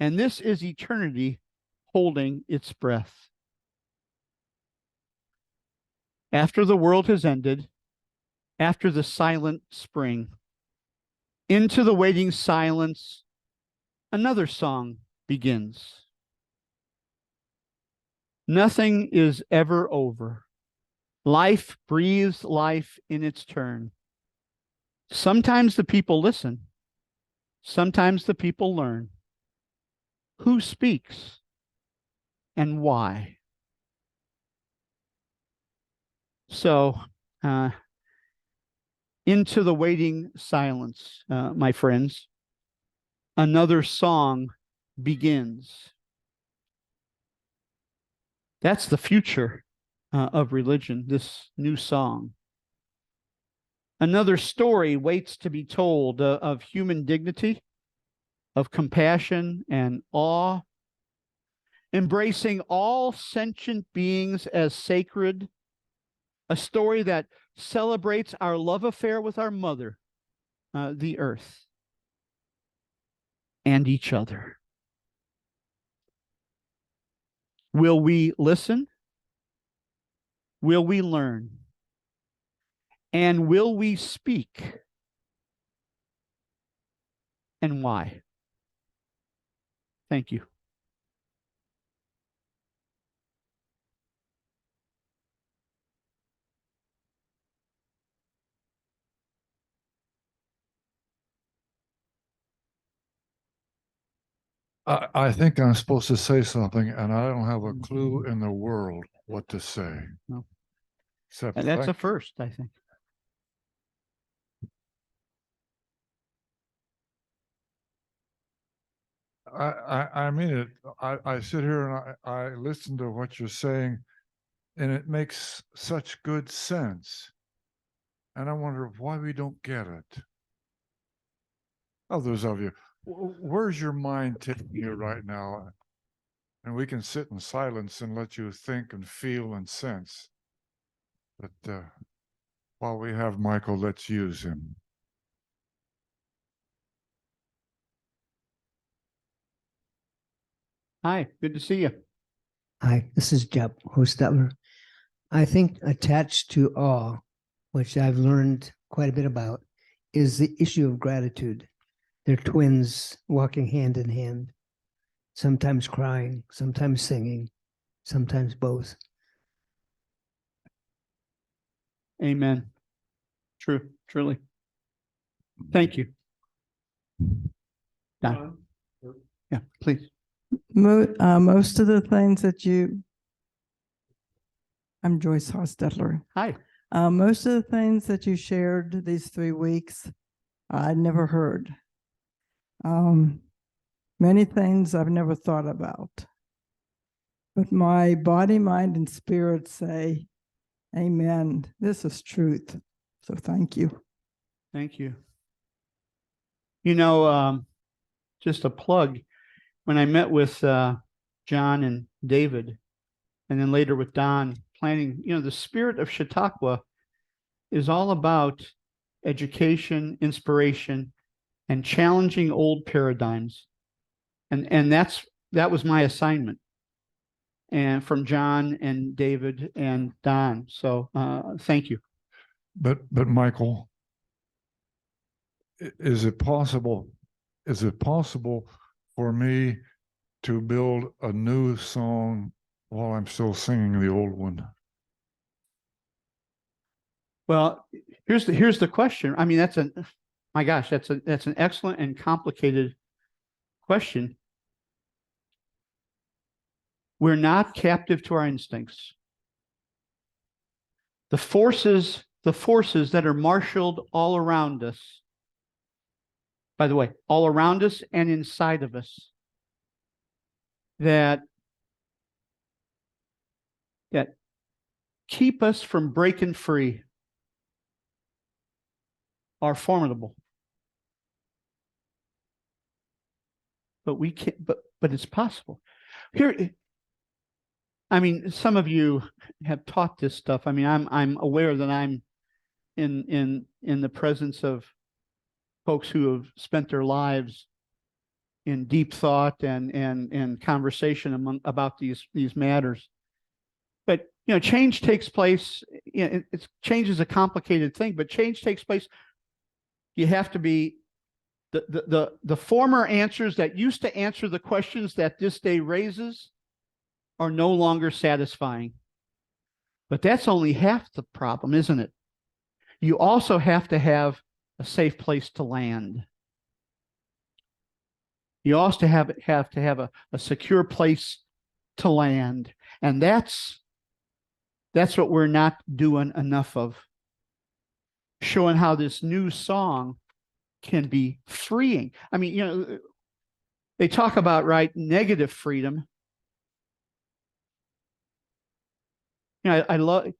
and this is eternity holding its breath. After the world has ended, after the silent spring, into the waiting silence, another song begins. Nothing is ever over. Life breathes life in its turn. Sometimes the people listen. Sometimes the people learn. Who speaks and why? So, into the waiting silence, my friends, another song begins. That's the future of religion, this new song. Another story waits to be told of human dignity, of compassion and awe, embracing all sentient beings as sacred, a story that celebrates our love affair with our mother, the earth, and each other. Will we listen? Will we learn? And will we speak? And why? Thank you. I think I'm supposed to say something, and I don't have a clue in the world what to say. No. Except And that's a first, I think. I mean it. I sit here and I listen to what you're saying, and it makes such good sense. And I wonder why we don't get it. Others of you, where's your mind taking you right now? And we can sit in silence and let you think and feel and sense. But while we have Michael, let's use him. Hi, good to see you. Hi, this is Jeb Hostetler. I think attached to awe, which I've learned quite a bit about, is the issue of gratitude. They're twins walking hand in hand, sometimes crying, sometimes singing, sometimes both. Amen. True, truly. Thank you. Don. Yeah, please. Most of the things that I'm Joyce Hostetler. Hi. Most of the things that you shared these 3 weeks, I'd never heard. Many things I've never thought about. But my body, mind, and spirit say, amen. This is truth. So thank you. Thank you. You know, just a plug, when I met with John and David, and then later with Don, planning, the spirit of Chautauqua is all about education, inspiration, and challenging old paradigms. And that was my assignment. And from John and David and Don. So thank you. But Michael, is it possible for me to build a new song while I'm still singing the old one? Well, here's the question. I mean, that's an excellent and complicated question. We're not captive to our instincts. The forces that are marshaled all around us, by the way, all around us and inside of us, that keep us from breaking free are formidable. But we can't, but it's possible. Here, I mean, some of you have taught this stuff. I mean, I'm aware that I'm in the presence of folks who have spent their lives in deep thought and conversation about these matters. But change takes place. Change is a complicated thing, but change takes place. You have to be the former answers that used to answer the questions that this day raises are no longer satisfying. But that's only half the problem, isn't it? You also have to have a safe place to land. You also have to have a secure place to land. And that's what we're not doing enough of. Showing how this new song can be freeing. I mean, they talk about, right, negative freedom. I love,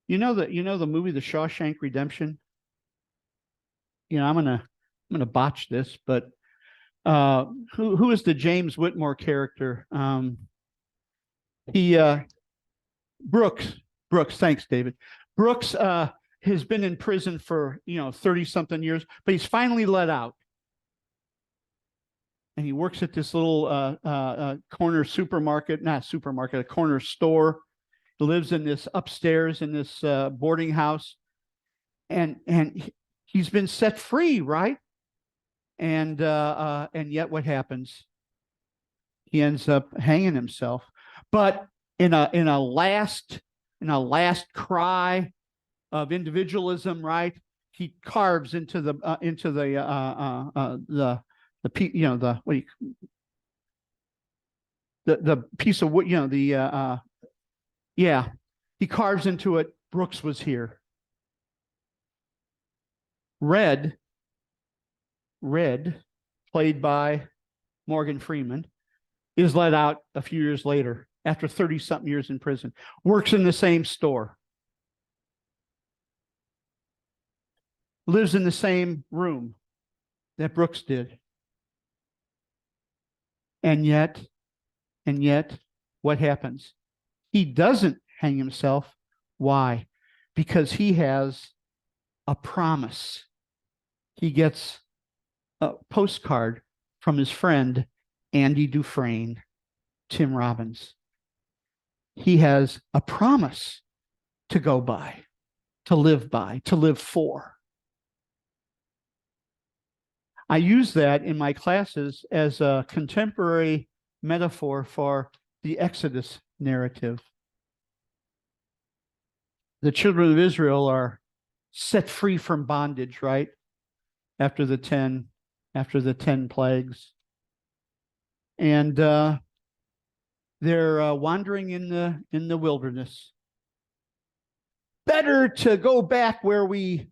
the movie The Shawshank Redemption. I'm gonna botch this, but who is the James Whitmore character? He Brooks. Brooks, thanks, David. Brooks has been in prison for 30 something years, but he's finally let out. And he works at this little corner supermarket, not supermarket, a corner store. He lives in this upstairs in this boarding house, and he's been set free, right? And yet, what happens? He ends up hanging himself. But in a last cry of individualism, right? He carves into the piece of wood, he carves into it. Brooks was here. Red, played by Morgan Freeman, is let out a few years later after 30 something years in prison, works in the same store, lives in the same room that Brooks did. And yet, what happens? He doesn't hang himself. Why? Because he has a promise. He gets a postcard from his friend, Andy Dufresne, Tim Robbins. He has a promise to go by, to live for. I use that in my classes as a contemporary metaphor for the Exodus narrative. The children of Israel are set free from bondage, right? After the 10 plagues. And they're wandering in the wilderness. Better to go back where we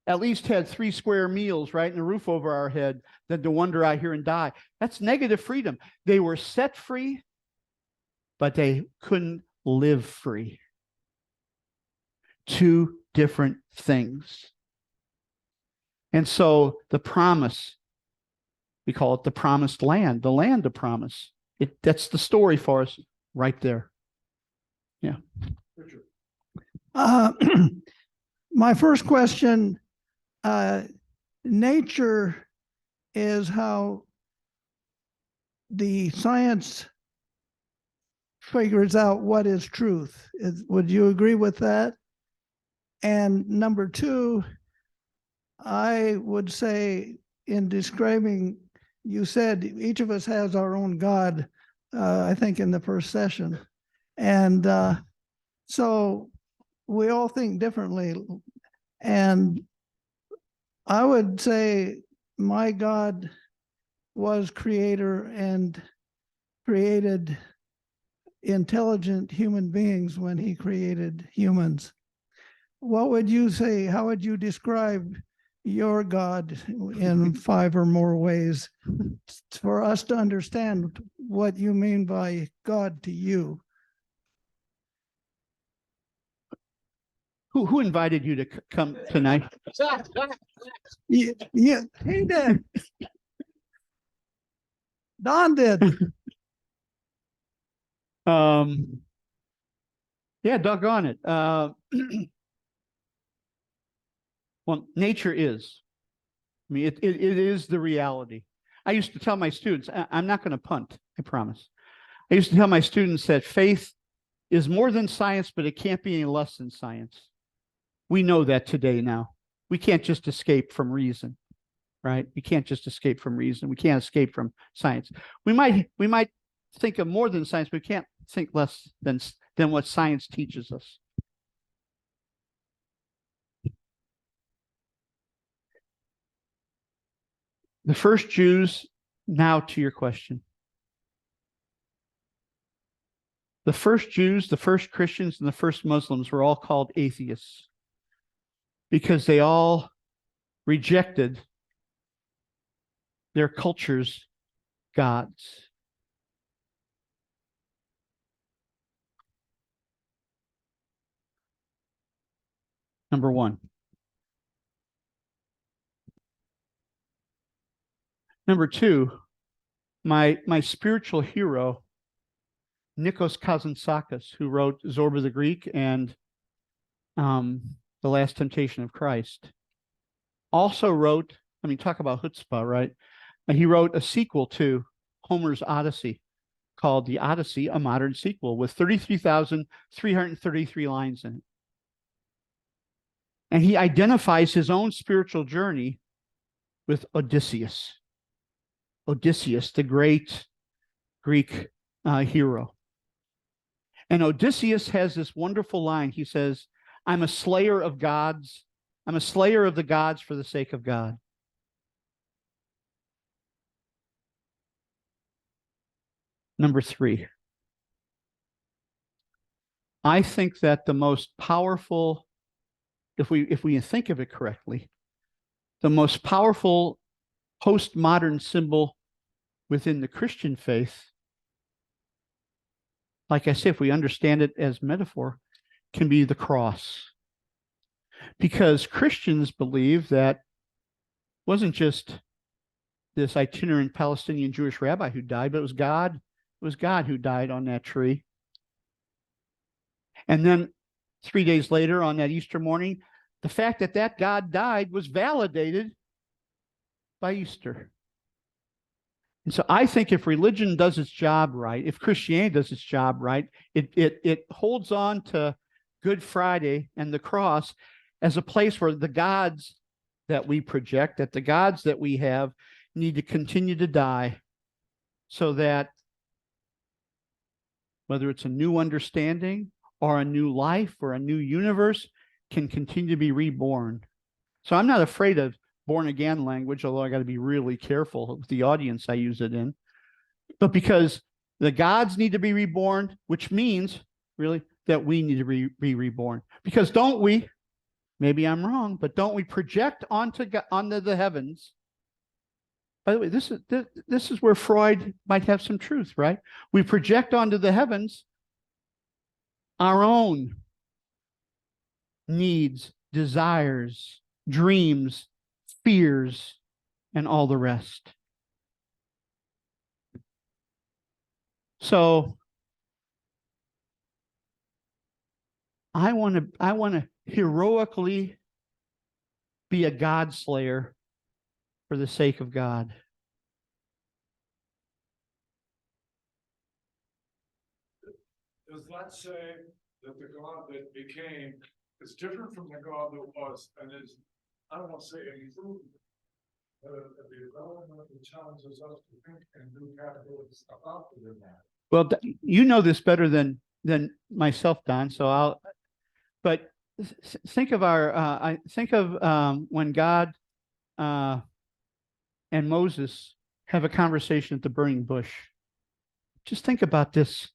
at least had 3 square meals, right, and a roof over our head, than to wander out here and die. That's negative freedom. They were set free, but they couldn't live free. 2 different things. And so the promise, we call it the promised land, the land of promise. That's the story for us right there. Yeah. My first question, nature is how the science figures out what is truth. Would you agree with that? And number 2, I would say, in describing, you said each of us has our own God, I think in the first session. And so we all think differently. And I would say my God was creator and created intelligent human beings when he created humans. What would you say? How would you describe your God in 5 or more ways for us to understand what you mean by God to you? Who invited you to come tonight? Yeah, he did. Don did. Yeah, doggone it. Well, nature is. I mean, it is the reality. I used to tell my students, I'm not going to punt, I promise. I used to tell my students that faith is more than science, but it can't be any less than science. We know that today now. We can't just escape from reason, right? We can't just escape from reason. We can't escape from science. We might think of more than science, but we can't think less than what science teaches us. The first Jews, now to your question. The first Jews, the first Christians, and the first Muslims were all called atheists because they all rejected their culture's gods. Number one. Number two, my spiritual hero, Nikos Kazantzakis, who wrote Zorba the Greek and The Last Temptation of Christ, also wrote, I mean, talk about chutzpah, right? He wrote a sequel to Homer's Odyssey called The Odyssey, a modern sequel with 33,333 lines in it. And he identifies his own spiritual journey with Odysseus. Odysseus, the great Greek hero. And Odysseus has this wonderful line. He says, I'm a slayer of gods. I'm a slayer of the gods for the sake of God. Number three, I think that the most powerful, if we think of it correctly, the most powerful postmodern symbol within the Christian faith, like I say, if we understand it as metaphor, can be the cross. Because Christians believe that it wasn't just this itinerant Palestinian Jewish rabbi who died, but it was God. It was God who died on that tree. And then 3 days later, on that Easter morning, the fact that that God died was validated by Easter. And so I think if religion does its job right, if Christianity does its job right, it holds on to Good Friday and the cross as a place where the gods that we project, that the gods that we have, need to continue to die so that whether it's a new understanding or a new life or a new universe can continue to be reborn. So I'm not afraid of born again language, although I got to be really careful with the audience I use it in. But because the gods need to be reborn, which means really that we need to be reborn. Because don't we, maybe I'm wrong, but don't we project onto the heavens? By the way, this is where Freud might have some truth, right? We project onto the heavens our own needs, desires, dreams, fears, and all the rest. So I want to heroically be a God slayer for the sake of God. Does that say that the God that became is different from the God that was, and is, I don't want to say improved, but the development that challenges us to think and do categories about within that? Well, you know this better than myself, Don. So but think of when God and Moses have a conversation at the burning bush. Just think about this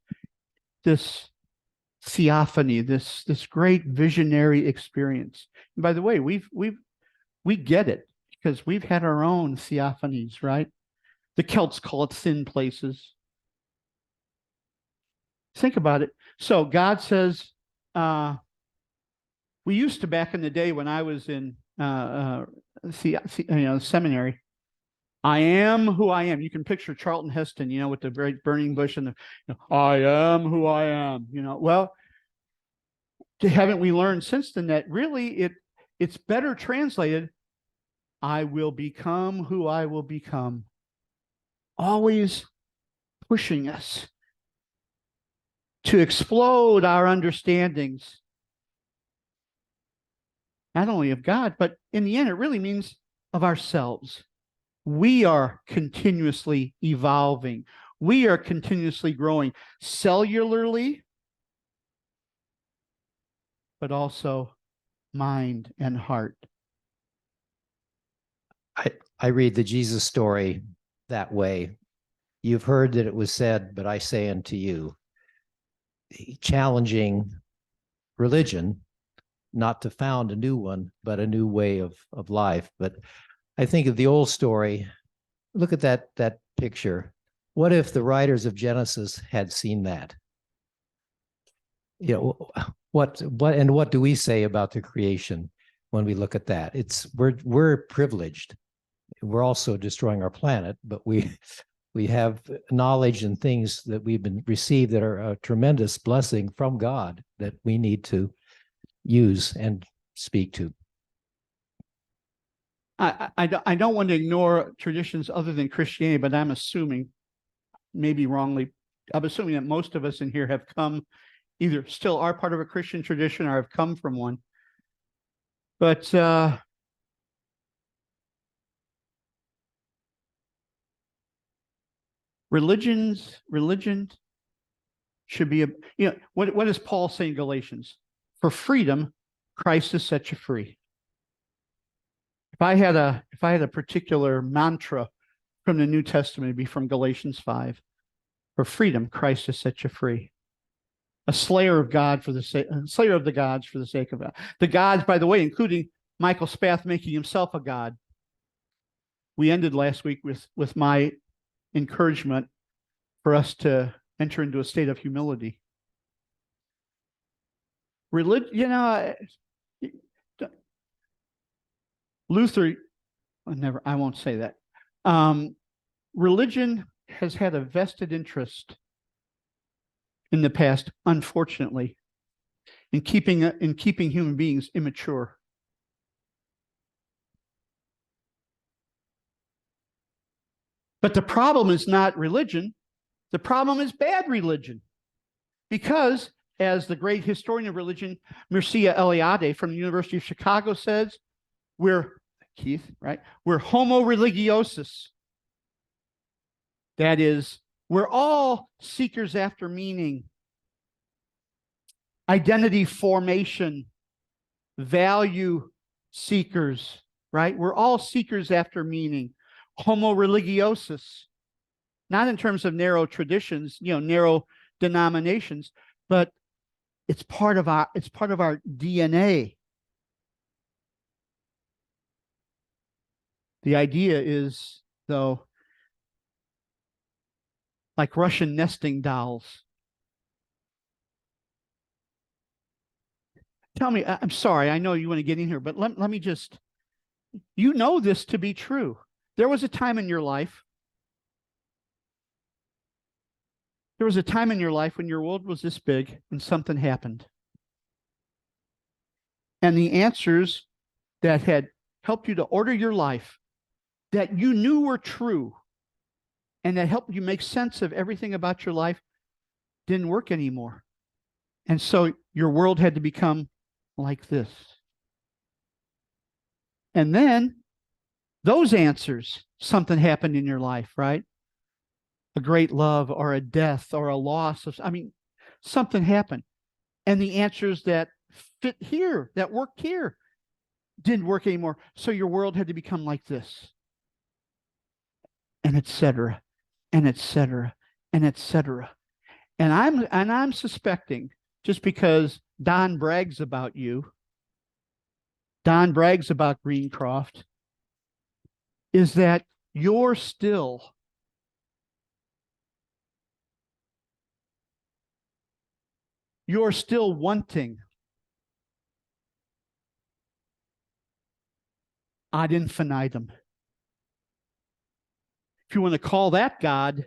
theophany, this great visionary experience. And by the way, we get it because we've had our own theophanies, right? The Celts call it thin places. Think about it. So God says, we used to, back in the day when I was in seminary, I am who I am. You can picture Charlton Heston, with the very burning bush and I am who I am. Well, haven't we learned since then that really it's better translated, I will become who I will become. Always pushing us to explode our understandings, not only of God, but in the end, it really means of ourselves. We are continuously evolving. We are continuously growing cellularly, but also mind and heart. I read the Jesus story that way. You've heard that it was said, but I say unto you, challenging religion, not to found a new one, but a new way of life. But I think of the old story. Look at that picture. What if the writers of Genesis had seen that? what do we say about the creation when we look at that? We're privileged. We're also destroying our planet, but we have knowledge and things that we've been received that are a tremendous blessing from God that we need to use and speak to. I don't want to ignore traditions other than Christianity, but I'm assuming, maybe wrongly, I'm assuming that most of us in here have come, either still are part of a Christian tradition or have come from one. But religion should be what does Paul say in Galatians? For freedom, Christ has set you free. If I had a particular mantra from the New Testament, it'd be from Galatians 5. For freedom, Christ has set you free. A slayer of the gods for the sake of God. The gods, by the way, including Michael Spath making himself a god. We ended last week with my encouragement for us to enter into a state of humility. Religion, Luther, I won't say that. Religion has had a vested interest in the past, unfortunately, in keeping human beings immature. But the problem is not religion. The problem is bad religion. Because, as the great historian of religion, Mircea Eliade from the University of Chicago says, we're homo religiosus. That is, we're all seekers after meaning, identity formation, value seekers, right? We're all seekers after meaning. Homo religiosus, not in terms of narrow traditions, narrow denominations, but it's part of our DNA. The idea is, though, like Russian nesting dolls. Tell me, I'm sorry, I know you want to get in here, but let me just, you know this to be true. There was a time in your life when your world was this big and something happened. And the answers that had helped you to order your life, that you knew were true, and that helped you make sense of everything about your life, didn't work anymore. And so your world had to become like this. And then those answers, something happened in your life, right? A great love or a death or a loss of, something happened. And the answers that fit here, that worked here, didn't work anymore. So your world had to become like this. And et cetera, and et cetera, and et cetera. And I'm suspecting, just because Don brags about you, Don brags about Greencroft, is that you're still wanting ad infinitum. If you want to call that God,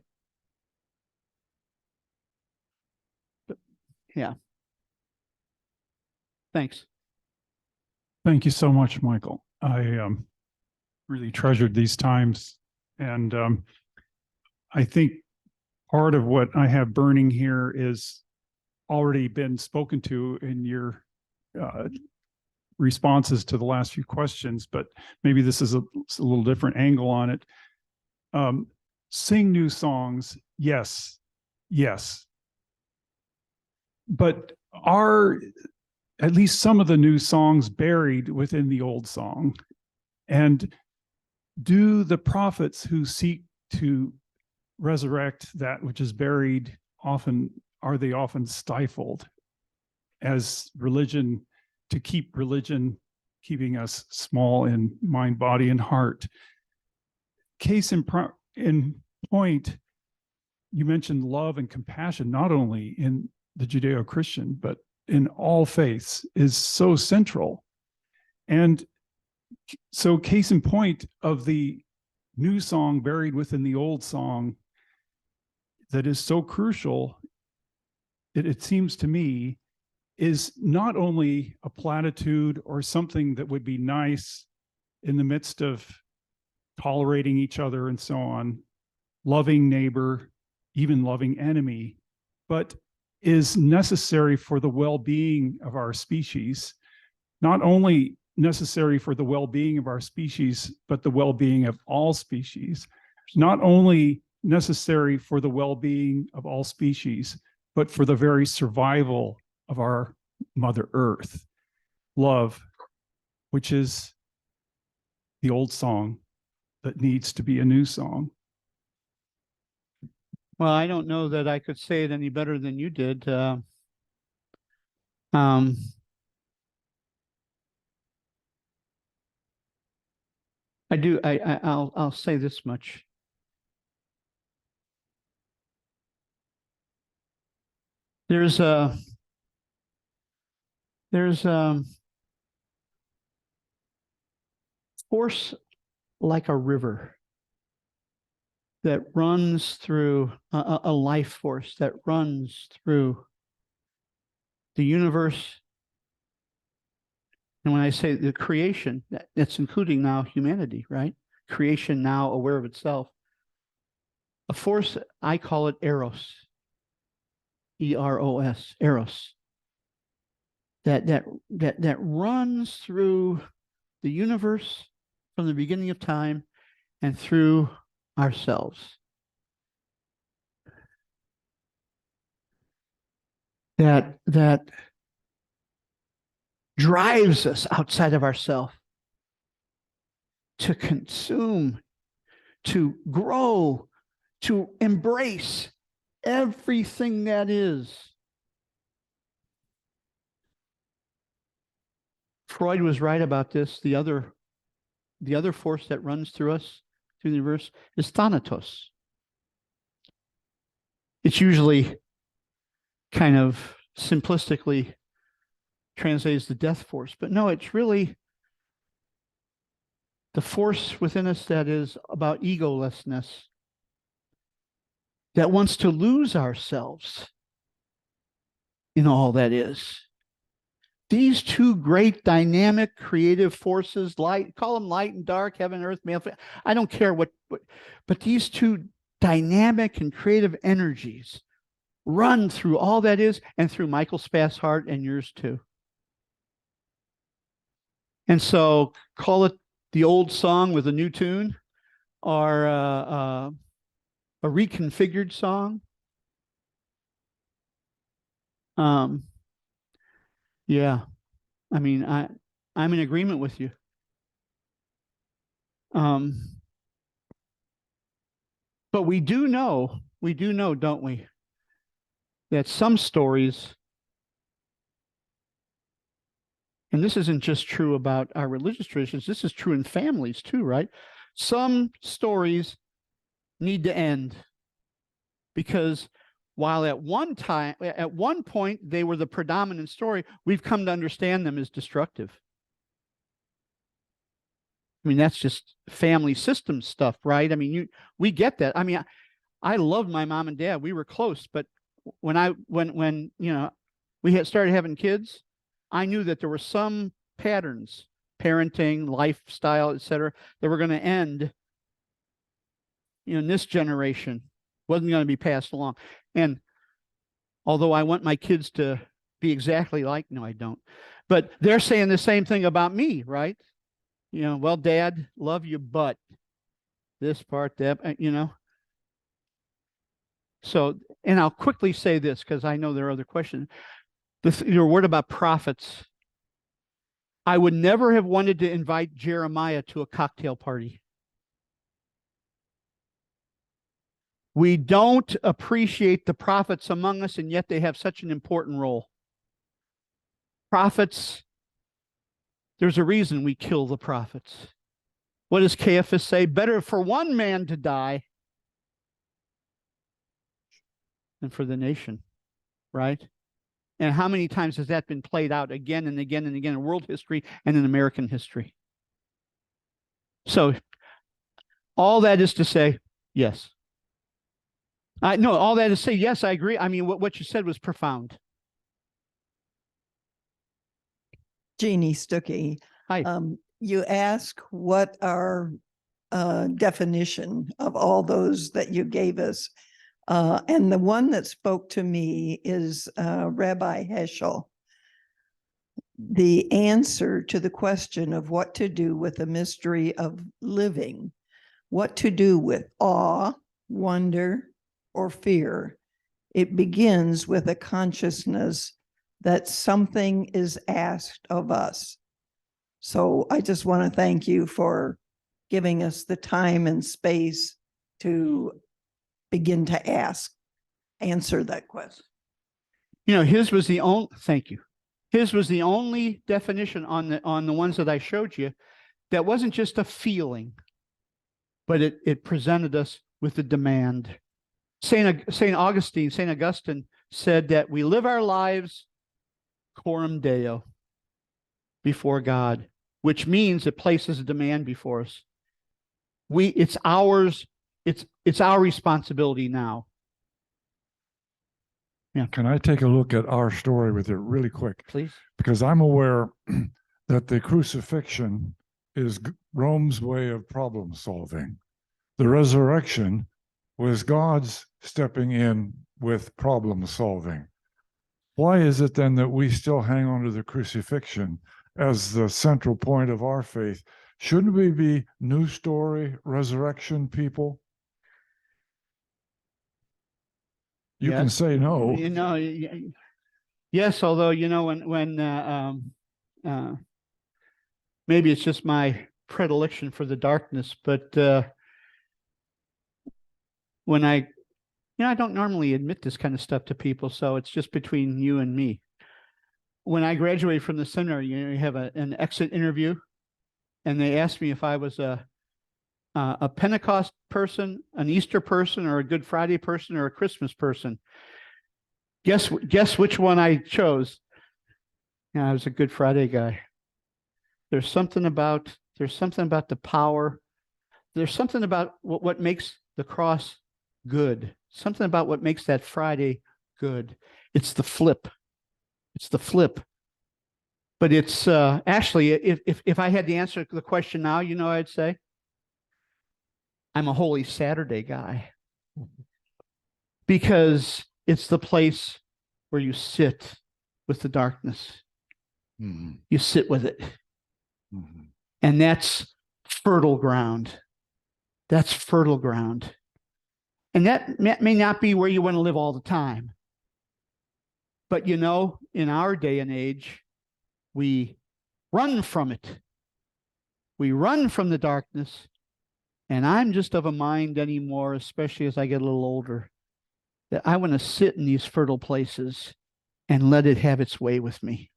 yeah. Thanks. Thank you so much, Michael. I really treasured these times. And I think part of what I have burning here is already been spoken to in your responses to the last few questions, but maybe this is a little different angle on it. Sing new songs, yes. But are at least some of the new songs buried within the old song? And do the prophets who seek to resurrect that which is buried often stifled as religion, to keep religion keeping us small in mind, body, and heart? Case in point, you mentioned love and compassion, not only in the Judeo-Christian, but in all faiths is so central. And so case in point of the new song buried within the old song that is so crucial, it seems to me, is not only a platitude or something that would be nice in the midst of tolerating each other and so on, loving neighbor, even loving enemy, but is necessary for the well-being of our species, not only necessary for the well-being of our species, but the well-being of all species, not only necessary for the well-being of all species, but for the very survival of our Mother Earth. Love, which is the old song that needs to be a new song. Well, I don't know that I could say it any better than you did. I'll say this much. There's a force like a river that runs through a life force that runs through the universe. And when I say the creation, that's including now humanity, right? Creation now aware of itself. A force, I call it Eros. E-R-O-S, Eros. That runs through the universe from the beginning of time and through ourselves. That drives us outside of ourselves to consume, to grow, to embrace everything that is. Freud was right about this. The other force that runs through us, through the universe, is Thanatos. It's usually kind of simplistically translates the death force, but no, it's really the force within us that is about egolessness, that wants to lose ourselves in all that is. These two great dynamic creative forces, light, call them light and dark, heaven, earth, male, I don't care what, but these two dynamic and creative energies run through all that is and through Michael Spath's heart and yours too. And so call it the old song with a new tune or a reconfigured song. Yeah, I mean, I'm in agreement with you. But we do know, don't we, that some stories, and this isn't just true about our religious traditions, this is true in families too, right? Some stories need to end because while at one point they were the predominant story, we've come to understand them as destructive. I mean, that's just family system stuff, right? I mean, we get that. I mean, I loved my mom and dad. We were close, but when you know we had started having kids, I knew that there were some patterns, parenting, lifestyle, etc., that were going to end, in this generation, wasn't going to be passed along. And although I want my kids to be exactly like, no, I don't. But they're saying the same thing about me, right? Well, Dad, love you, but this part, that, So, and I'll quickly say this because I know there are other questions. Your word about prophets. I would never have wanted to invite Jeremiah to a cocktail party. We don't appreciate the prophets among us, and yet they have such an important role. Prophets, there's a reason we kill the prophets. What does Caiaphas say? Better for one man to die than for the nation, right? And how many times has that been played out again and again and again in world history and in American history? So all that is to say, yes. No, all that is to say, yes, I agree. I mean, what you said was profound. Jeannie Stuckey. Hi. You ask what our definition of all those that you gave us. And the one that spoke to me is Rabbi Heschel. The answer to the question of what to do with the mystery of living, what to do with awe, wonder, or fear, it begins with a consciousness that something is asked of us. So I just want to thank you for giving us the time and space to begin to answer that question. You know, his was the only, thank you. His was the only definition on the ones that I showed you that wasn't just a feeling, but it presented us with a demand. Saint Augustine said that we live our lives coram Deo, before God, which means it places a demand before us. It's ours. It's our responsibility now. Yeah. Can I take a look at our story with you really quick? Please. Because I'm aware that the crucifixion is Rome's way of problem solving. The resurrection was God's stepping in with problem solving. Why is it then that we still hang on to the crucifixion as the central point of our faith? Shouldn't we be new story, resurrection people? You can say no. You know, yes, although, you know, maybe it's just my predilection for the darkness, but when I don't normally admit this kind of stuff to people, so it's just between you and me. When I graduated from the seminary, you have an exit interview, and they asked me if I was a Pentecost person, an Easter person, or a Good Friday person, or a Christmas person. Guess which one I chose? Yeah, I was a Good Friday guy. There's something about the power. There's something about what makes the cross good. Something about what makes that Friday good. It's the flip. It's the flip. But it's actually, if I had to answer the question now, you know, I'd say I'm a Holy Saturday guy, because it's the place where you sit with the darkness. Mm-hmm. You sit with it. Mm-hmm. And that's fertile ground. That's fertile ground. And that may not be where you want to live all the time. But, you know, in our day and age, we run from it. We run from the darkness. And I'm just of a mind anymore, especially as I get a little older, that I want to sit in these fertile places and let it have its way with me.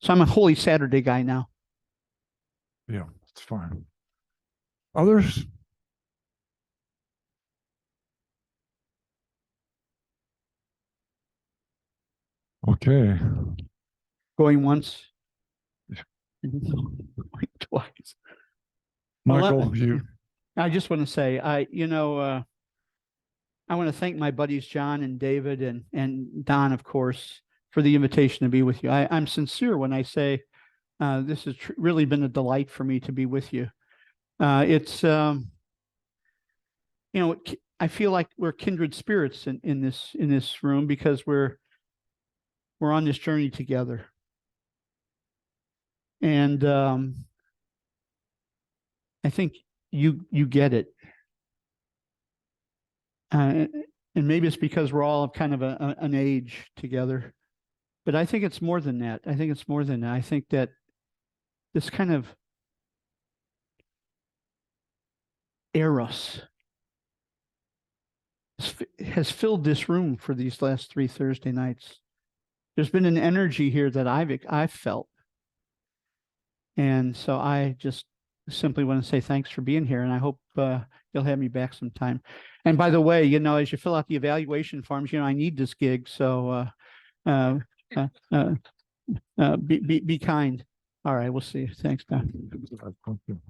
So I'm a Holy Saturday guy now. Yeah, it's fine. Others? Okay. Going once. Going twice. Michael, you. I just want to say, I want to thank my buddies John and David and Don, of course, for the invitation to be with you. I'm sincere when I say this has really been a delight for me to be with you. It's I feel like we're kindred spirits in this room, because we're on this journey together. And I think you get it. And maybe it's because we're all kind of an age together. But I think it's more than that. I think that this kind of eros has filled this room for these last 3 Thursday nights. There's been an energy here that I've felt. And so I just simply want to say thanks for being here, and I hope you'll have me back sometime. And by the way, as you fill out the evaluation forms, I need this gig, so Be kind. All right, we'll see you. Thanks, Beth. Thank you.